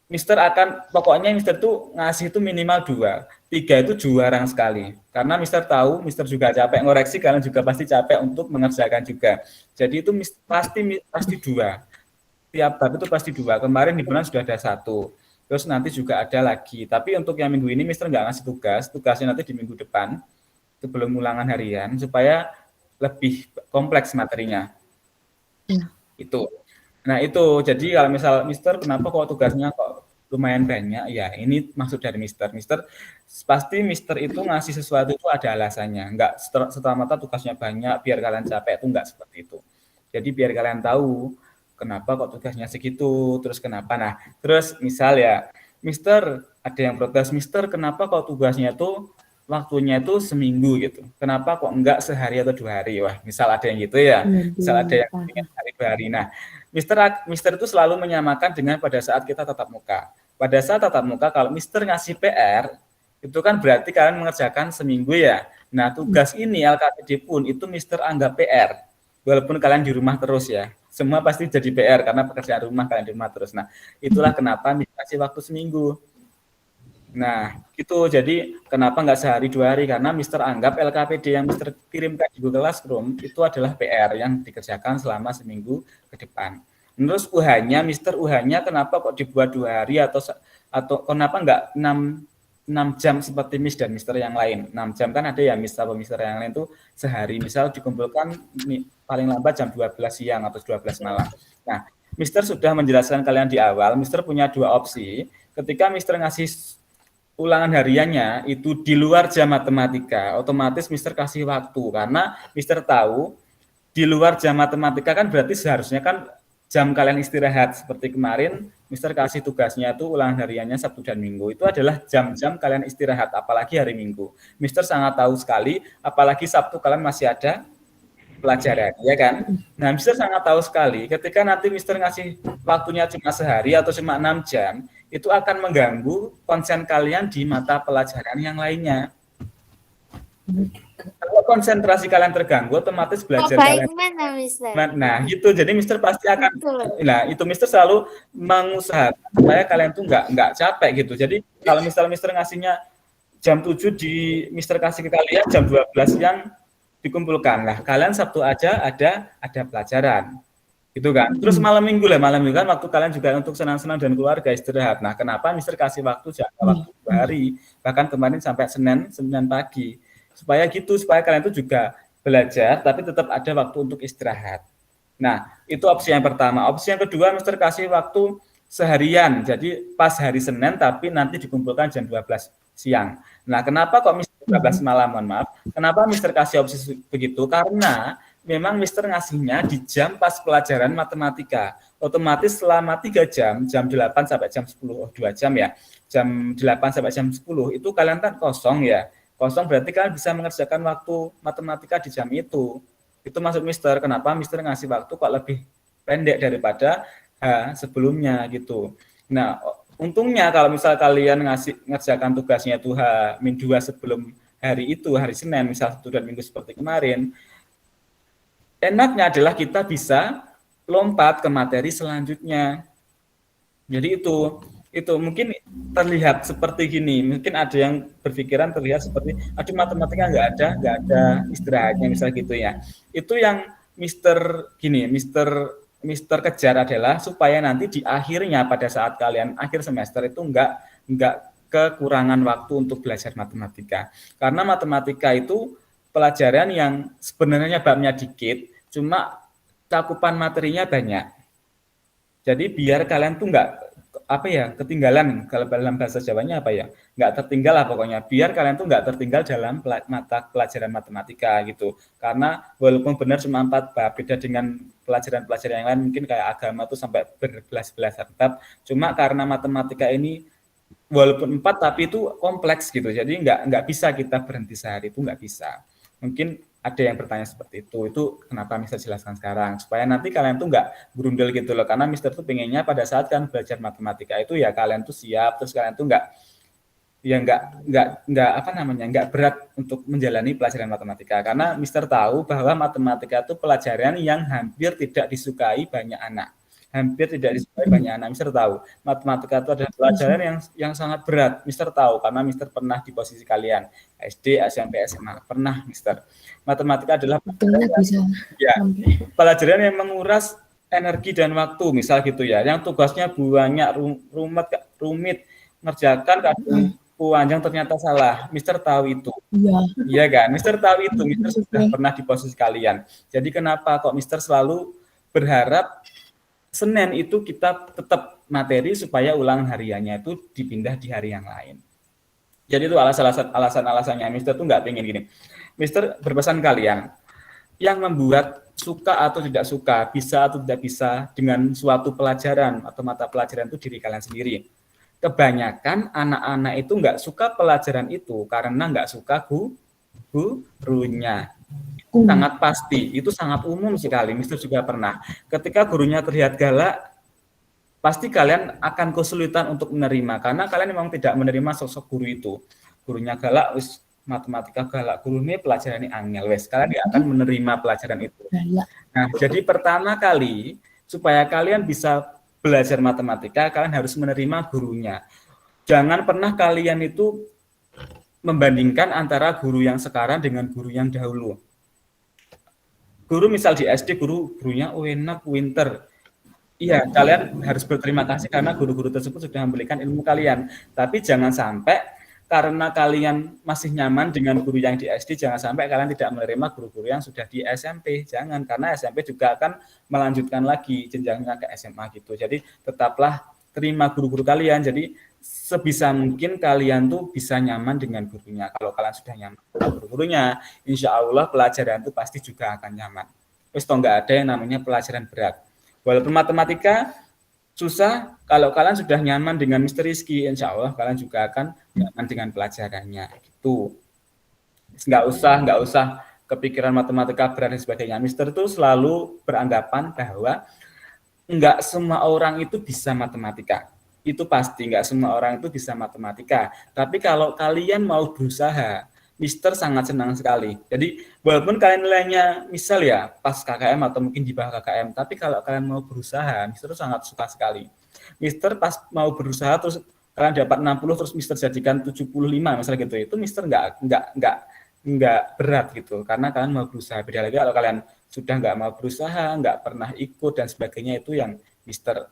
Mister akan, pokoknya Mister tuh ngasih itu minimal 2. 3 itu jarang sekali. Karena Mister tahu, Mister juga capek ngoreksi, kalian juga pasti capek untuk mengerjakan juga. Jadi itu pasti 2. Tiap bab itu pasti 2. Kemarin di bulan sudah ada 1. Terus nanti juga ada lagi. Tapi untuk yang minggu ini Mister nggak ngasih tugas. Tugasnya nanti di minggu depan, sebelum ulangan harian, supaya lebih kompleks materinya. Itu. Nah itu, jadi kalau misal Mister kenapa kok tugasnya kok lumayan banyak, ya ini maksud dari Mister. Mister, pasti Mister itu ngasih sesuatu itu ada alasannya. Nggak setelah-mata tugasnya banyak, biar kalian capek, itu nggak seperti itu. Jadi biar kalian tahu, kenapa kok tugasnya segitu, terus kenapa. Nah, terus misal ya, Mister ada yang protes, Mister kenapa kok tugasnya itu waktunya itu seminggu gitu. Kenapa kok enggak sehari atau 2 hari? Wah, misal ada yang gitu ya. Misal ada yang ingin hari 2 hari. Nah, Mister itu selalu menyamakan dengan pada saat kita tatap muka. Pada saat tatap muka, kalau Mister ngasih PR, itu kan berarti kalian mengerjakan seminggu ya. Nah, tugas ini LKPD pun itu Mister anggap PR. Walaupun kalian di rumah terus ya. Semua pasti jadi PR karena pekerjaan rumah kalian di rumah terus. Nah, itulah kenapa Mister kasih waktu seminggu. Nah, itu jadi kenapa nggak sehari 2 hari? Karena Mister anggap LKPD yang Mister kirimkan di Google Classroom itu adalah PR yang dikerjakan selama seminggu ke depan. Terus UH-nya, Mister UH-nya kenapa kok dibuat 2 hari atau kenapa nggak 6 jam seperti Miss dan Mister yang lain? 6 jam kan ada ya Mister yang lain tuh sehari, misal dikumpulkan paling lambat jam 12 siang atau 12 malam. Nah, Mister sudah menjelaskan kalian di awal, Mister punya 2 opsi. Ketika Mister ngasih ulangan hariannya itu di luar jam matematika, otomatis Mister kasih waktu karena Mister tahu di luar jam matematika kan berarti seharusnya kan jam kalian istirahat. Seperti kemarin Mister kasih tugasnya itu ulangan hariannya Sabtu dan Minggu, itu adalah jam-jam kalian istirahat, apalagi hari Minggu. Mister sangat tahu sekali, apalagi Sabtu kalian masih ada pelajaran, ya kan? Nah, Mister sangat tahu sekali ketika nanti Mister ngasih waktunya cuma sehari atau cuma 6 jam, itu akan mengganggu konsen kalian di mata pelajaran yang lainnya. Kalau konsentrasi kalian terganggu, otomatis
Kok
belajar
baik
kalian.
mana, Mister?
Nah, gitu. Jadi Mister pasti akan,
Betul.
nah itu Mister selalu mengusahakan supaya kalian tuh nggak capek gitu. Jadi kalau Mister ngasihnya jam 7 di Mister kasih ke kalian jam 12 yang dikumpulkan. Nah, kalian Sabtu aja ada pelajaran. Gitu kan. Terus malam minggu kan waktu kalian juga untuk senang-senang dan keluarga istirahat. Nah, kenapa Mister kasih waktu jangka waktu 2 hari, bahkan kemarin sampai Senin pagi. Supaya kalian tuh juga belajar tapi tetap ada waktu untuk istirahat. Nah, itu opsi yang pertama. Opsi yang kedua, Mister kasih waktu seharian. Jadi pas hari Senin tapi nanti dikumpulkan jam 12 siang. Nah, kenapa kok Mister 12 malam? Mohon maaf. Kenapa Mister kasih opsi begitu? Karena memang Mister ngasihnya di jam pas pelajaran matematika. Otomatis selama 3 jam 8 sampai jam 10, 2 jam ya. Jam 8 sampai jam 10 itu kalian kan kosong ya. Kosong berarti kalian bisa mengerjakan waktu matematika di jam itu. Itu maksud Mister. Kenapa Mister ngasih waktu kok lebih pendek daripada sebelumnya gitu. Nah, untungnya kalau misal kalian ngerjakan tugasnya itu H-2 sebelum hari itu, hari Senin, misal Sabtu dan Minggu seperti kemarin, enaknya adalah kita bisa lompat ke materi selanjutnya. Jadi itu mungkin terlihat seperti gini. Mungkin ada yang berpikiran terlihat seperti, aduh matematika nggak ada istirahatnya misal gitu ya. Itu yang Mister kejar adalah supaya nanti di akhirnya pada saat kalian akhir semester itu nggak kekurangan waktu untuk belajar matematika. Karena matematika itu pelajaran yang sebenarnya babnya dikit, cuma cakupan materinya banyak. Jadi biar kalian tuh nggak ketinggalan, kalau dalam bahasa Jawanya nggak tertinggal lah pokoknya. Biar kalian tuh nggak tertinggal dalam mata pelajaran matematika gitu. Karena walaupun benar cuma 4 bab, beda dengan pelajaran-pelajaran yang lain mungkin kayak agama tuh sampai berbelas-belasan bab. Cuma karena matematika ini walaupun 4 tapi itu kompleks gitu. Jadi nggak bisa kita berhenti sehari, itu nggak bisa. Mungkin ada yang bertanya seperti itu kenapa Mister jelaskan sekarang supaya nanti kalian tuh nggak berundel gitu loh, karena Mister tuh pengennya pada saat kan belajar matematika itu ya kalian tuh siap, terus kalian tuh nggak berat untuk menjalani pelajaran matematika, karena Mister tahu bahwa matematika itu pelajaran yang hampir tidak disukai banyak anak. Mister tahu matematika itu adalah pelajaran yang sangat berat. Mister tahu karena Mister pernah di posisi kalian SD, SMP, SMA, pernah Mister. Matematika adalah pelajaran yang menguras energi dan waktu, misal gitu ya, yang tugasnya banyak, rumit, ngerjakan kadang panjang ternyata salah. Mister tahu itu. Iya kan? Mister tahu itu. Mister sudah pernah di posisi kalian. Jadi kenapa kok Mister selalu berharap Senin itu kita tetap materi supaya ulang hariannya itu dipindah di hari yang lain. Jadi itu alasan-alasannya Mister tuh nggak pengen gini. Mister berpesan kalian yang membuat suka atau tidak suka, bisa atau tidak bisa dengan suatu pelajaran atau mata pelajaran itu diri kalian sendiri. Kebanyakan anak-anak itu nggak suka pelajaran itu karena nggak suka gurunya. Sangat pasti, itu sangat umum sekali. Mister juga pernah. Ketika gurunya terlihat galak, pasti kalian akan kesulitan untuk menerima karena kalian memang tidak menerima sosok guru itu. Gurunya galak, matematika galak, guru ini pelajaran ini angel, kalian tidak akan menerima pelajaran itu. Nah, jadi pertama kali supaya kalian bisa belajar matematika, kalian harus menerima gurunya. Jangan pernah kalian itu membandingkan antara guru yang sekarang dengan guru yang dahulu. Guru misal di SD gurunya enak, pinter. Iya, kalian harus berterima kasih karena guru-guru tersebut sudah memberikan ilmu kalian. Tapi jangan sampai karena kalian masih nyaman dengan guru yang di SD, jangan sampai kalian tidak menerima guru-guru yang sudah di SMP. Jangan, karena SMP juga akan melanjutkan lagi jenjangnya ke SMA gitu. Jadi tetaplah terima guru-guru kalian. Jadi sebisa mungkin kalian tuh bisa nyaman dengan gurunya. Kalau kalian sudah nyaman dengan gurunya, insya Allah pelajaran itu pasti juga akan nyaman. Terus nggak ada yang namanya pelajaran berat. Walaupun matematika susah, kalau kalian sudah nyaman dengan Mister Rizky, insya Allah kalian juga akan nyaman dengan pelajarannya. Gitu. Nggak usah kepikiran matematika berat dan sebagainya. Mister itu selalu beranggapan bahwa nggak semua orang itu bisa matematika. Itu pasti nggak semua orang itu bisa matematika. Tapi kalau kalian mau berusaha, Mister sangat senang sekali. Jadi walaupun kalian nilainya misal ya pas KKM atau mungkin di bawah KKM, tapi kalau kalian mau berusaha, Mister sangat suka sekali. Mister pas mau berusaha terus kalian dapat 60 terus Mister jadikan 75 misalnya gitu. Itu Mister nggak berat gitu karena kalian mau berusaha. Beda lagi kalau kalian sudah nggak mau berusaha, nggak pernah ikut dan sebagainya, itu yang Mister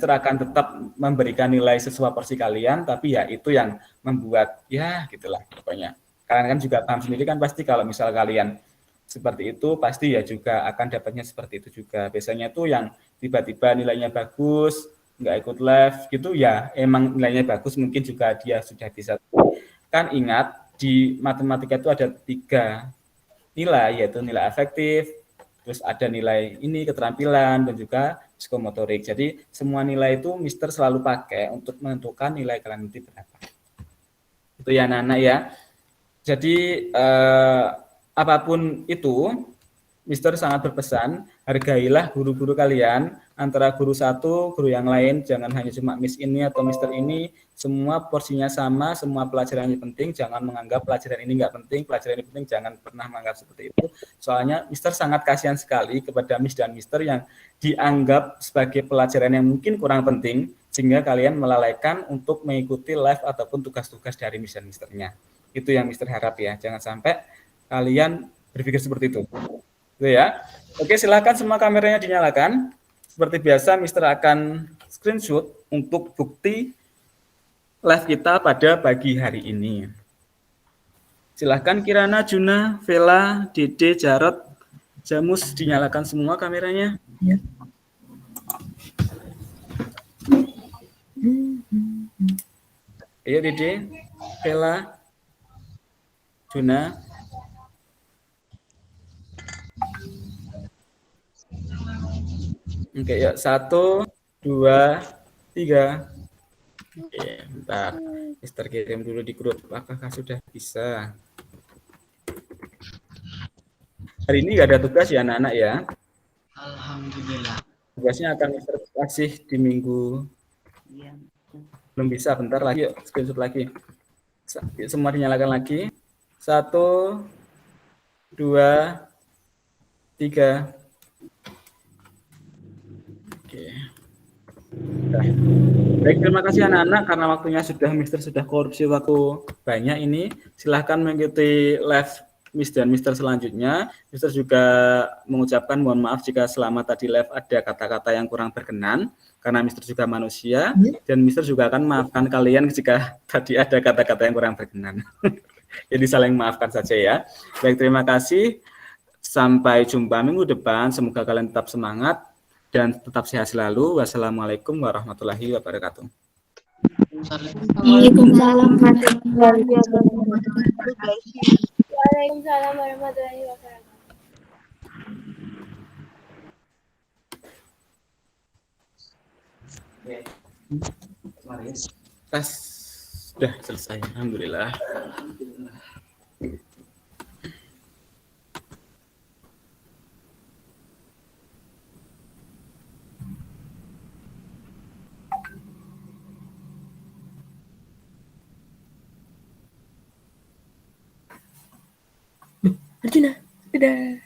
akan tetap memberikan nilai sesuai porsi kalian, tapi ya itu yang membuat ya gitulah pokoknya. Kalian kan juga paham sendiri kan pasti kalau misal kalian seperti itu pasti ya juga akan dapatnya seperti itu juga. Biasanya tuh yang tiba-tiba nilainya bagus, nggak ikut live gitu ya emang nilainya bagus, mungkin juga dia sudah bisa. Kan ingat di matematika itu ada 3 nilai, yaitu nilai efektif, terus ada nilai ini keterampilan dan juga psikomotorik. Jadi semua nilai itu Mister selalu pakai untuk menentukan nilai kalian nanti berapa. Itu ya anak-anak ya. Jadi apapun itu, Mister sangat berpesan, hargailah guru-guru kalian, antara guru satu, guru yang lain, jangan hanya cuma Miss ini atau Mister ini, semua porsinya sama, semua pelajaran ini penting, jangan menganggap pelajaran ini nggak penting, pelajaran ini penting, jangan pernah menganggap seperti itu. Soalnya Mister sangat kasihan sekali kepada Miss dan Mister yang dianggap sebagai pelajaran yang mungkin kurang penting, sehingga kalian melalaikan untuk mengikuti live ataupun tugas-tugas dari Miss dan Misternya. Itu yang Mister harap ya, jangan sampai kalian berpikir seperti itu. Itu ya. Oke, silakan semua kameranya dinyalakan. Seperti biasa, Mister akan screenshot untuk bukti live kita pada pagi hari ini. Silahkan Kirana, Juna, Vela, Dede, Jarot, Jamus dinyalakan semua kameranya.
Ya.
Ayo Dede, Vela, Juna. Oke, ya 1, 2, 3. Oke, bentar. Mister kirim dulu di grup. Apakah sudah bisa? Hari ini nggak ada tugas ya anak-anak ya?
Alhamdulillah.
Tugasnya akan Mister kasih di minggu. Belum bisa, bentar lagi yuk, screenshot lagi. Semua dinyalakan lagi. 1, 2, 3. Oke. Baik, terima kasih anak-anak karena waktunya Mister sudah korupsi waktu banyak ini. Silahkan mengikuti live Miss dan Mister selanjutnya. Mister juga mengucapkan mohon maaf jika selama tadi live ada kata-kata yang kurang berkenan karena Mister juga manusia dan Mister juga akan maafkan kalian jika tadi ada kata-kata yang kurang berkenan. Jadi saling maafkan saja ya. Baik, terima kasih. Sampai jumpa minggu depan. Semoga kalian tetap semangat dan tetap sehat selalu. Wassalamualaikum warahmatullahi wabarakatuh.
Waalaikumsalam warahmatullahi wabarakatuh. Waalaikumsalam warahmatullahi wabarakatuh.
Tes sudah selesai. Alhamdulillah.
Arjuna, dadah.